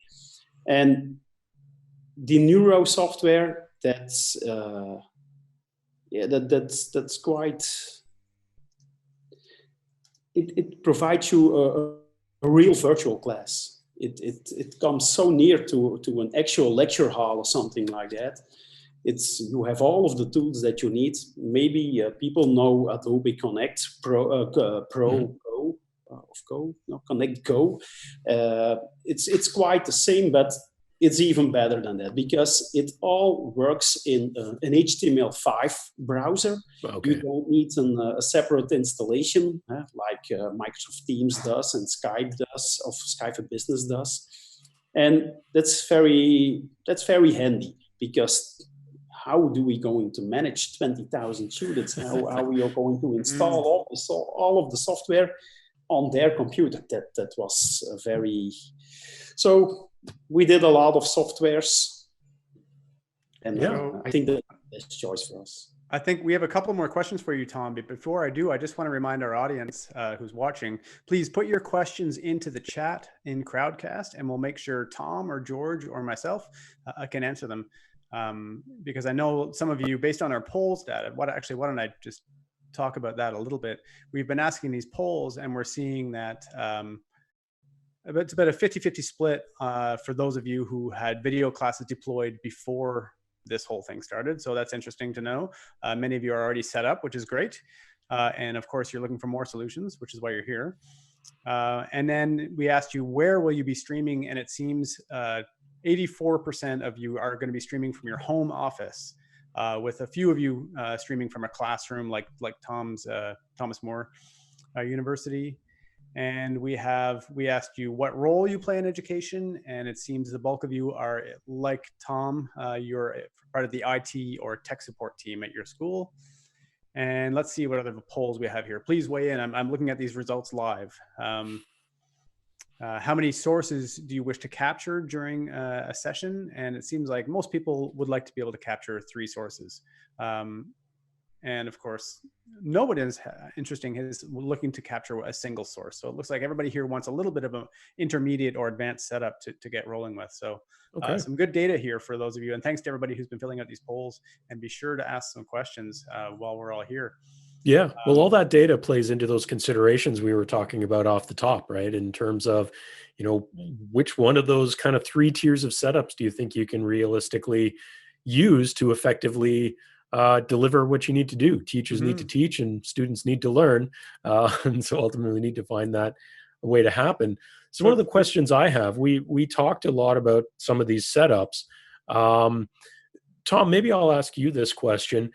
And the Neuro software, that's quite. It provides you a real virtual class. It comes so near to an actual lecture hall or something like that. You have all of the tools that you need. Maybe people know Adobe Connect Connect Go. It's quite the same, but it's even better than that because it all works in an HTML5 browser. You don't need a separate installation like Microsoft Teams does and Skype does, or Skype for Business does. And that's very handy because how do we going to manage 20,000 students? How are we going to install all of the software on their computer? That was very... So we did a lot of softwares, and I think that's the best choice for us. I think we have a couple more questions for you, Tom. But before I do, I just want to remind our audience who's watching, please put your questions into the chat in Crowdcast, and we'll make sure Tom or George or myself can answer them. Because I know some of you, based on our polls data, why don't I just talk about that a little bit? We've been asking these polls, and we're seeing that it's about a 50-50 split for those of you who had video classes deployed before this whole thing started. So that's interesting to know. Many of you are already set up, which is great. And of course, you're looking for more solutions, which is why you're here. And then we asked you, where will you be streaming? And it seems 84% of you are going to be streaming from your home office, with a few of you streaming from a classroom like Thomas More University. And we asked you what role you play in education, and it seems the bulk of you are like Tom. You're part of the IT or tech support team at your school. And let's see what other polls we have here. Please weigh in. I'm looking at these results live. How many sources do you wish to capture during a session? And it seems like most people would like to be able to capture 3 sources. And of course, nobody is looking to capture a single source. So it looks like everybody here wants a little bit of an intermediate or advanced setup to get rolling with. So some good data here for those of you. And thanks to everybody who's been filling out these polls, and be sure to ask some questions while we're all here. Yeah, well, all that data plays into those considerations we were talking about off the top, right? In terms of, which one of those kind of 3 tiers of setups do you think you can realistically use to effectively deliver what you need to do? Teachers need to teach, and students need to learn. And so ultimately we need to find that way to happen. So one of the questions I have, we talked a lot about some of these setups. Tom, maybe I'll ask you this question.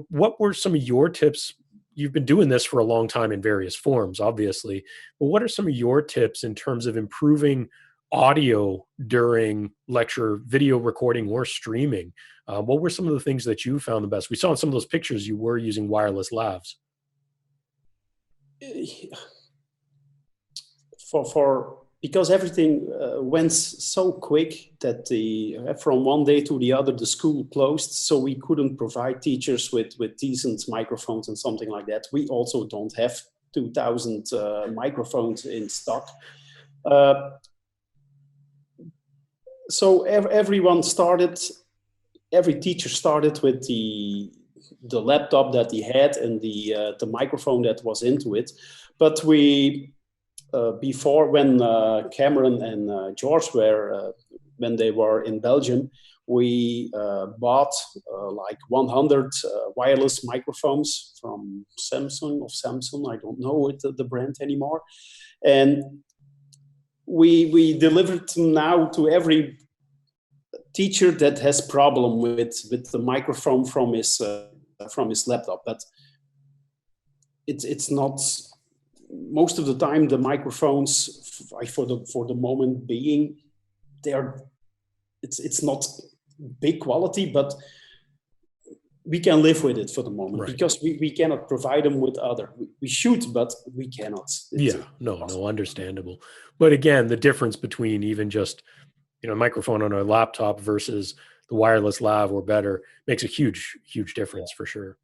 What were some of your tips? You've been doing this for a long time in various forms, obviously, but what are some of your tips in terms of improving audio during lecture, video recording or streaming, what were some of the things that you found the best? We saw in some of those pictures you were using wireless lavs. Because everything went so quick that from one day to the other the school closed, so we couldn't provide teachers with decent microphones and something like that. We also don't have 2,000 microphones in stock. So everyone started, every teacher started with the laptop that he had and the microphone that was into it. But we, before, when Cameron and George were, when they were in Belgium, we bought like 100 wireless microphones from Samsung, I don't know the brand anymore. And we delivered them now to every teacher that has problem with the microphone from his laptop. But it's not, most of the time the microphones for the moment being, it's not big quality, but we can live with it for the moment, right? Because we cannot provide them with other. We should, but we cannot. No, understandable. But again, the difference between even just, microphone on a laptop versus the wireless lav or better makes a huge difference for sure.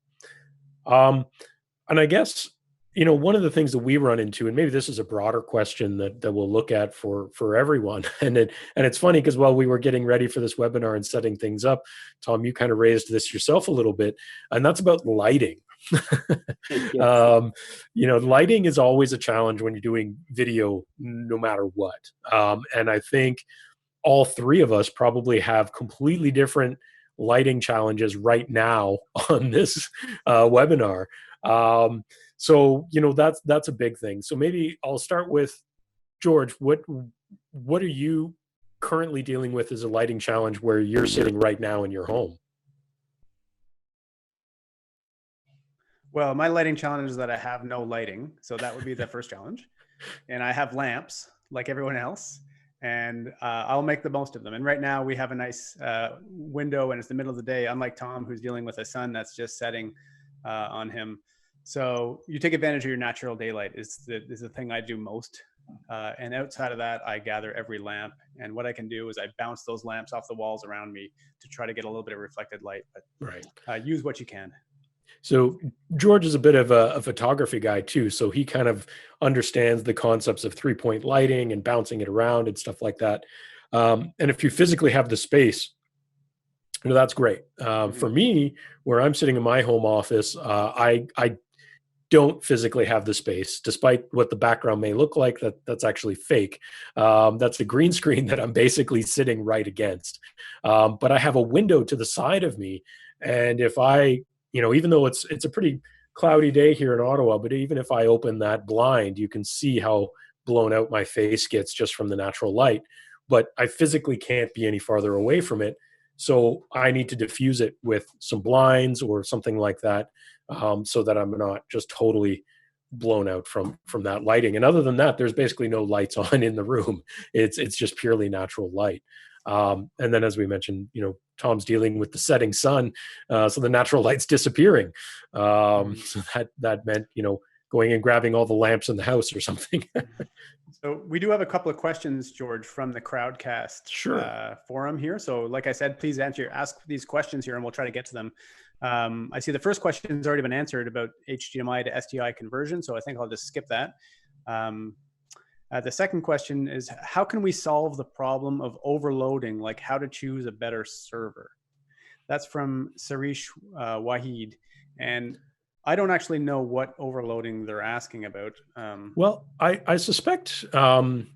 And I guess, one of the things that we run into, and maybe this is a broader question that we'll look at for everyone. And it's funny because while we were getting ready for this webinar and setting things up, Tom, you kind of raised this yourself a little bit, and that's about lighting. Lighting is always a challenge when you're doing video, no matter what. And I think all three of us probably have completely different lighting challenges right now on this webinar. So that's a big thing. So maybe I'll start with George. What are you currently dealing with as a lighting challenge where you're sitting right now in your home? Well, my lighting challenge is that I have no lighting, so that would be the first challenge. And I have lamps like everyone else, and I'll make the most of them. And right now we have a nice window, and it's the middle of the day, unlike Tom, who's dealing with a sun that's just setting on him. So you take advantage of your natural daylight is the thing I do most. And outside of that, I gather every lamp. And what I can do is I bounce those lamps off the walls around me to try to get a little bit of reflected light. But use what you can. So George is a bit of a photography guy too. So he kind of understands the concepts of 3-point lighting and bouncing it around and stuff like that. And if you physically have the space, that's great. For me, where I'm sitting in my home office, I don't physically have the space, despite what the background may look like. That's actually fake. That's a green screen that I'm basically sitting right against. But I have a window to the side of me, and if I, even though it's a pretty cloudy day here in Ottawa, but even if I open that blind, you can see how blown out my face gets just from the natural light. But I physically can't be any farther away from it. So I need to diffuse it with some blinds or something like that, so that I'm not just totally blown out from that lighting. And other than that, there's basically no lights on in the room. It's just purely natural light. And then, as we mentioned, Tom's dealing with the setting sun, so the natural light's disappearing. So that meant, going and grabbing all the lamps in the house or something. So we do have a couple of questions, George, from the Crowdcast forum here. So like I said, please ask these questions here and we'll try to get to them. I see the first question has already been answered about HDMI to SDI conversion. So I think I'll just skip that. The second question is, how can we solve the problem of overloading, like how to choose a better server? That's from Sarish Wahid. And I don't actually know what overloading they're asking about. Well, I suspect, and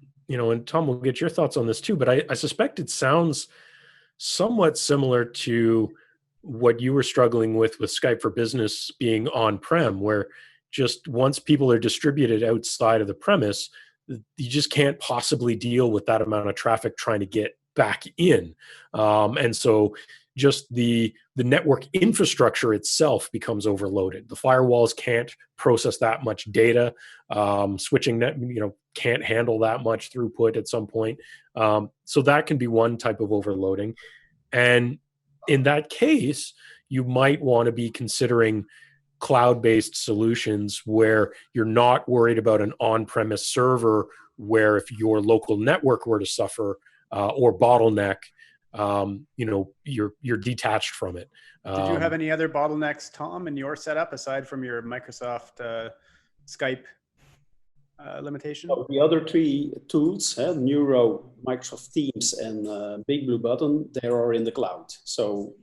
Tom will get your thoughts on this too, but I suspect it sounds somewhat similar to what you were struggling with Skype for Business being on-prem, where just once people are distributed outside of the premise, you just can't possibly deal with that amount of traffic trying to get back in. And so just the network infrastructure itself becomes overloaded. The firewalls can't process that much data. Switching net, can't handle that much throughput at some point. So that can be one type of overloading. And in that case, you might want to be considering cloud-based solutions where you're not worried about an on-premise server where if your local network were to suffer or bottleneck, you're detached from it. Did you have any other bottlenecks, Tom, in your setup aside from your Microsoft Skype limitation? The other three tools, Neuro, Microsoft Teams, and Big Blue Button, they are in the cloud. So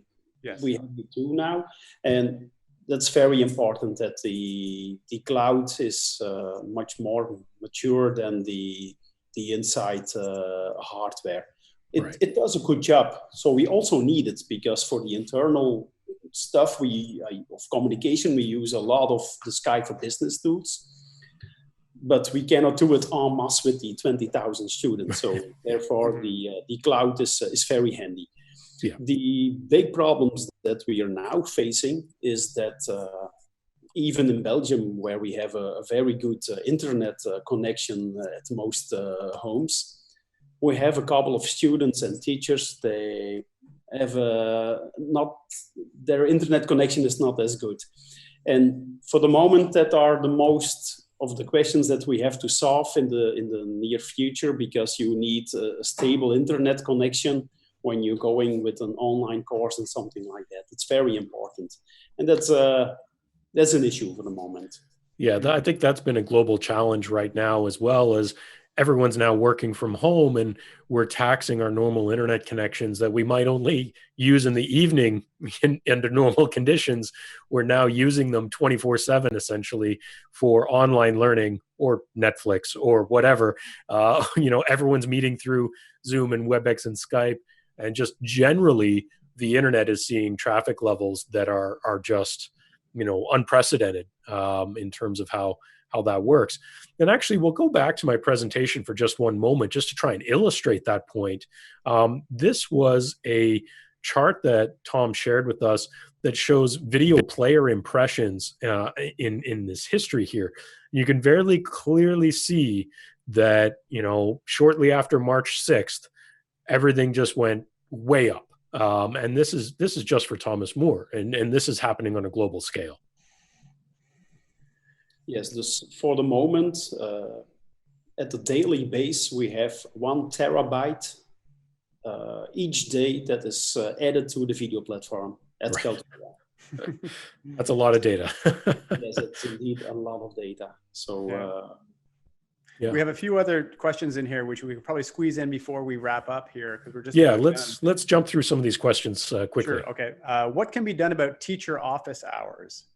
yes, we have the two now, and that's very important that the cloud is much more mature than the inside hardware. It does a good job. So we also need it because for the internal stuff of communication, we use a lot of the Skype for Business tools. But we cannot do it en masse with the 20,000 students. So therefore, the cloud is very handy. Yeah. The big problems that we are now facing is that even in Belgium, where we have a very good internet connection at most homes, we have a couple of students and teachers. They have their internet connection is not as good. And for the moment, that are the most of the questions that we have to solve in the near future, because you need a stable internet connection when you're going with an online course and something like that. It's very important. And that's an issue for the moment. Yeah, I think that's been a global challenge right now, as well as everyone's now working from home and we're taxing our normal internet connections that we might only use in the evening under normal conditions. We're now using them 24/7 essentially for online learning or Netflix or whatever. Everyone's meeting through Zoom and WebEx and Skype, and just generally the internet is seeing traffic levels that are just, unprecedented in terms of how that works. And actually, we'll go back to my presentation for just one moment, just to try and illustrate that point. This was a chart that Tom shared with us that shows video player impressions in this history here. You can very clearly see that, shortly after March 6th, everything just went way up. And this is just for Thomas More, and this is happening on a global scale. Yes, for the moment, at the daily base, we have 1 terabyte each day that is added to the video platform at Kaltura. That's a lot of data. Yes, it's indeed a lot of data. So we have a few other questions in here, which we could probably squeeze in before we wrap up here, because we're just let's jump through some of these questions quickly. Sure. Okay. What can be done about teacher office hours?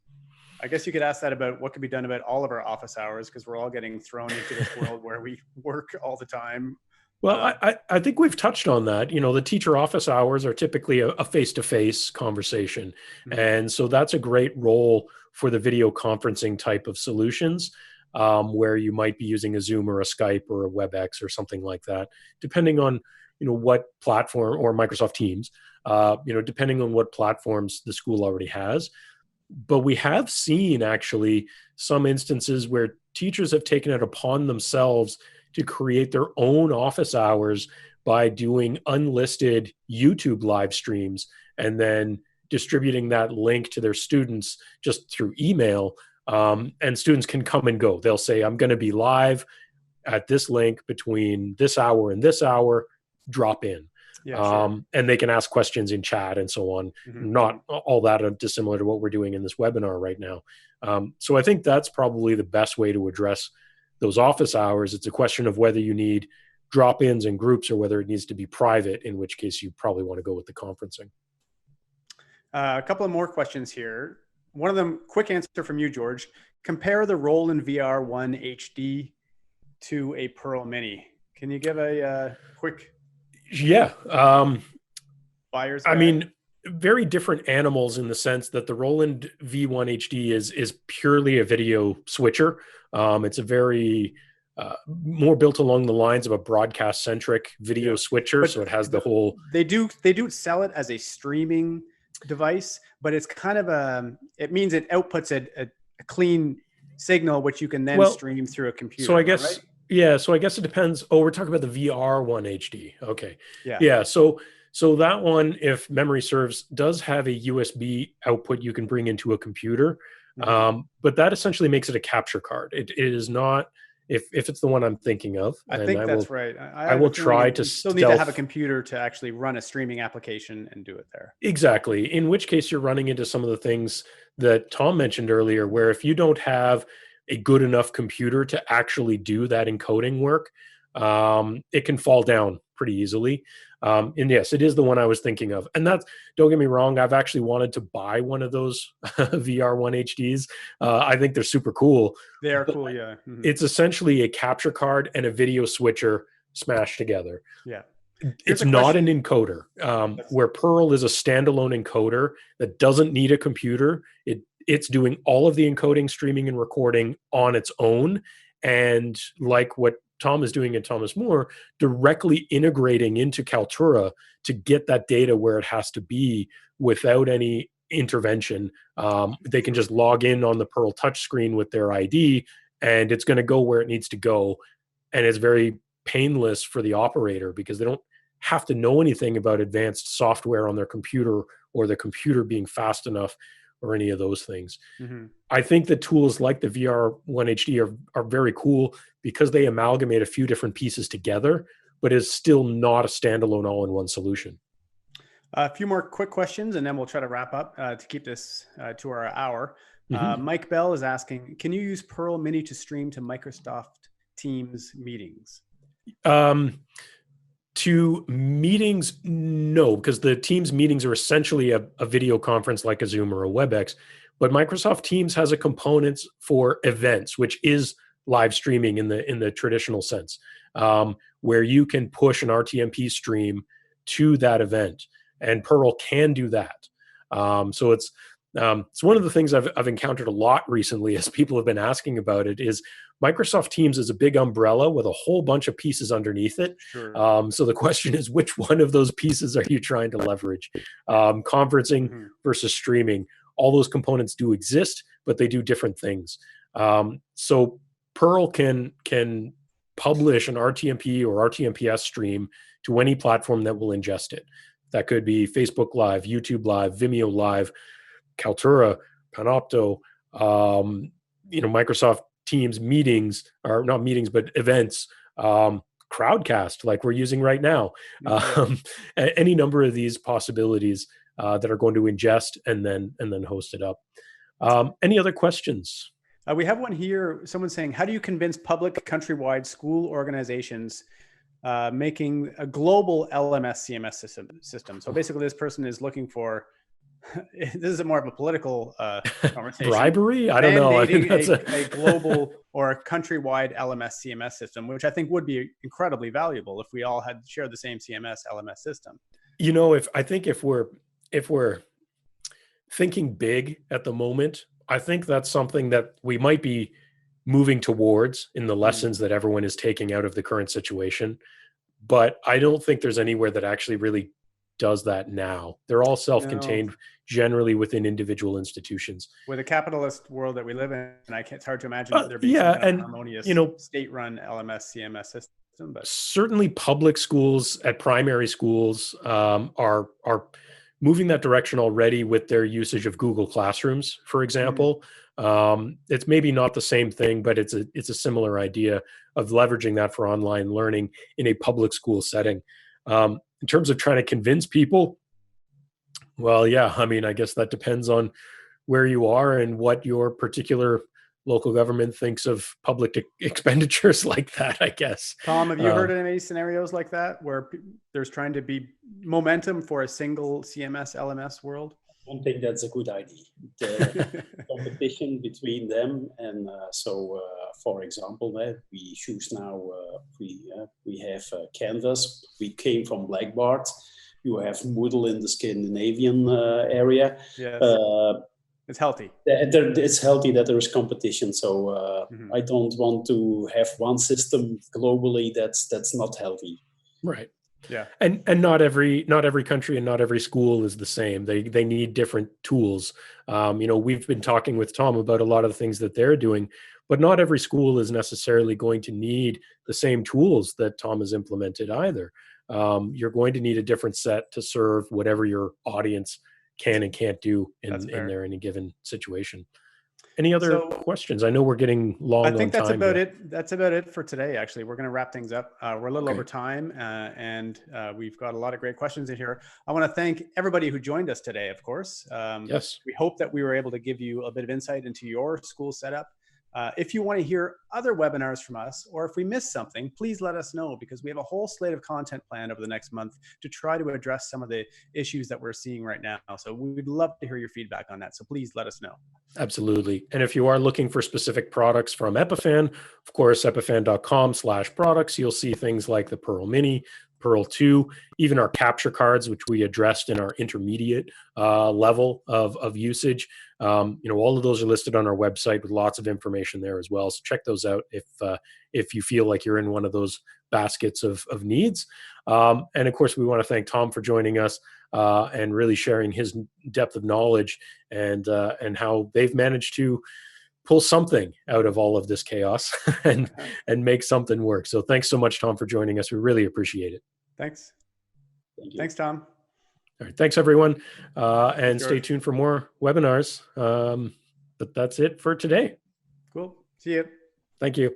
I guess you could ask that about what can be done about all of our office hours, because we're all getting thrown into this world where we work all the time. Well, I think we've touched on that. The teacher office hours are typically a face-to-face conversation. Mm-hmm. And so that's a great role for the video conferencing type of solutions, where you might be using a Zoom or a Skype or a WebEx or something like that, depending on, what platform, or Microsoft Teams, depending on what platforms the school already has. But we have seen actually some instances where teachers have taken it upon themselves to create their own office hours by doing unlisted YouTube live streams and then distributing that link to their students just through email. And students can come and go. They'll say, I'm going to be live at this link between this hour and this hour, drop in. Yeah, sure. And they can ask questions in chat and so on. Mm-hmm. Not all that dissimilar to what we're doing in this webinar right now. So I think that's probably the best way to address those office hours. It's a question of whether you need drop-ins and groups or whether it needs to be private, in which case you probably want to go with the conferencing. A couple of more questions here. One of them, quick answer from you, George. Compare the Roland VR1 HD to a Pearl Mini. Can you give a quick... Yeah. Buyer's guide? I mean, very different animals in the sense that the Roland V1 HD is purely a video switcher. It's a very more built along the lines of a broadcast-centric video switcher. But so it has the whole. They do sell it as a streaming device, but it's kind of it means it outputs a clean signal, which you can then stream through a computer. So I guess, right? yeah. So I guess it depends. Oh, we're talking about the VR One HD. Okay. Yeah. Yeah. So that one, if memory serves, does have a USB output you can bring into a computer. But that essentially makes it a capture card. It is not, if it's the one I'm thinking of. I think that's right. I will try to still need to have a computer to actually run a streaming application and do it there. Exactly. In which case you're running into some of the things that Tom mentioned earlier, where if you don't have a good enough computer to actually do that encoding work, it can fall down pretty easily. And yes, it is the one I was thinking of. And that's, don't get me wrong, I've actually wanted to buy one of those VR One HDs. I think they're super cool. They are cool, yeah. It's essentially a capture card and a video switcher smashed together. Yeah. It's not an encoder, where Pearl is a standalone encoder that doesn't need a computer. It's doing all of the encoding, streaming, and recording on its own. And like what Tom is doing at Thomas More, directly integrating into Kaltura to get that data where it has to be without any intervention. They can just log in on the Pearl touchscreen with their ID, and it's going to go where it needs to go. And it's very painless for the operator because they don't have to know anything about advanced software on their computer or the computer being fast enough or any of those things. I think that tools like the VR One HD are very cool because they amalgamate a few different pieces together, but is still not a standalone all-in-one solution. A few more quick questions, and then we'll try to wrap up to keep this to our hour. Mike Bell is asking, can you use Pearl Mini to stream to Microsoft Teams meetings? To meetings, no, because the Teams meetings are essentially a video conference like a Zoom or a WebEx. But Microsoft Teams has a component for events, which is live streaming in the traditional sense, where you can push an RTMP stream to that event, and Pearl can do that. So it's one of the things I've encountered a lot recently as people have been asking about it is Microsoft Teams is a big umbrella with a whole bunch of pieces underneath it. Sure. So the question is, which one of those pieces are you trying to leverage? Conferencing versus streaming. All those components do exist, but they do different things. So Pearl can publish an RTMP or RTMPS stream to any platform that will ingest it. That could be Facebook Live, YouTube Live, Vimeo Live, Kaltura, Panopto, Microsoft Teams meetings, or not meetings, but events, Crowdcast, like we're using right now. Any number of these possibilities that are going to ingest and then host it up. Any other questions? We have one here. Someone's saying, how do you convince public countrywide school organizations making a global LMS CMS system? So basically this person is looking for, this is more of a political conversation. Bribery? I don't know. I think that's a global or a countrywide LMS CMS system, which I think would be incredibly valuable if we all had shared the same CMS LMS system. If we're thinking big at the moment, I think that's something that we might be moving towards in the lessons that everyone is taking out of the current situation. But I don't think there's anywhere that actually really does that now. They're all self-contained, generally within individual institutions. With a capitalist world that we live in, it's hard to imagine that there being some kind of harmonious state-run LMS CMS system. But certainly, public schools at primary schools are moving that direction already with their usage of Google Classrooms, for example. It's maybe not the same thing, but it's a similar idea of leveraging that for online learning in a public school setting. In terms of trying to convince people, well, yeah, I guess that depends on where you are and what your particular local government thinks of public expenditures like that, I guess. Tom, have you heard of any scenarios like that where there's trying to be momentum for a single CMS LMS world? I don't think that's a good idea. The competition between them, and for example, we choose now. We have Canvas. We came from Blackboard. You have Moodle in the Scandinavian area. Yes. It's healthy. It's healthy that there is competition. So Mhm. I don't want to have one system globally that's not healthy. Right. Yeah. And not every country and not every school is the same. They need different tools. We've been talking with Tom about a lot of the things that they're doing, but not every school is necessarily going to need the same tools that Tom has implemented either. You're going to need a different set to serve whatever your audience can and can't do in their any given situation. Any other questions? I know we're getting long on time. I think that's about it. That's about it for today. Actually, we're going to wrap things up. We're a little over time, and we've got a lot of great questions in here. I want to thank everybody who joined us today. Of course, yes. We hope that we were able to give you a bit of insight into your school setup. If you want to hear other webinars from us, or if we missed something, please let us know, because we have a whole slate of content planned over the next month to try to address some of the issues that we're seeing right now. So we'd love to hear your feedback on that. So please let us know. Absolutely. And if you are looking for specific products from Epiphan, of course, epiphan.com/products, you'll see things like the Pearl Mini, Pearl 2, even our capture cards, which we addressed in our intermediate level of usage. All of those are listed on our website with lots of information there as well. So check those out if you feel like you're in one of those baskets of needs. And of course, we want to thank Tom for joining us and really sharing his depth of knowledge and how they've managed to pull something out of all of this chaos and make something work. So thanks so much, Tom, for joining us. We really appreciate it. Thanks. Thank you. Thanks, Tom. All right. Thanks, everyone. And stay tuned for more webinars. But that's it for today. Cool. See you. Thank you.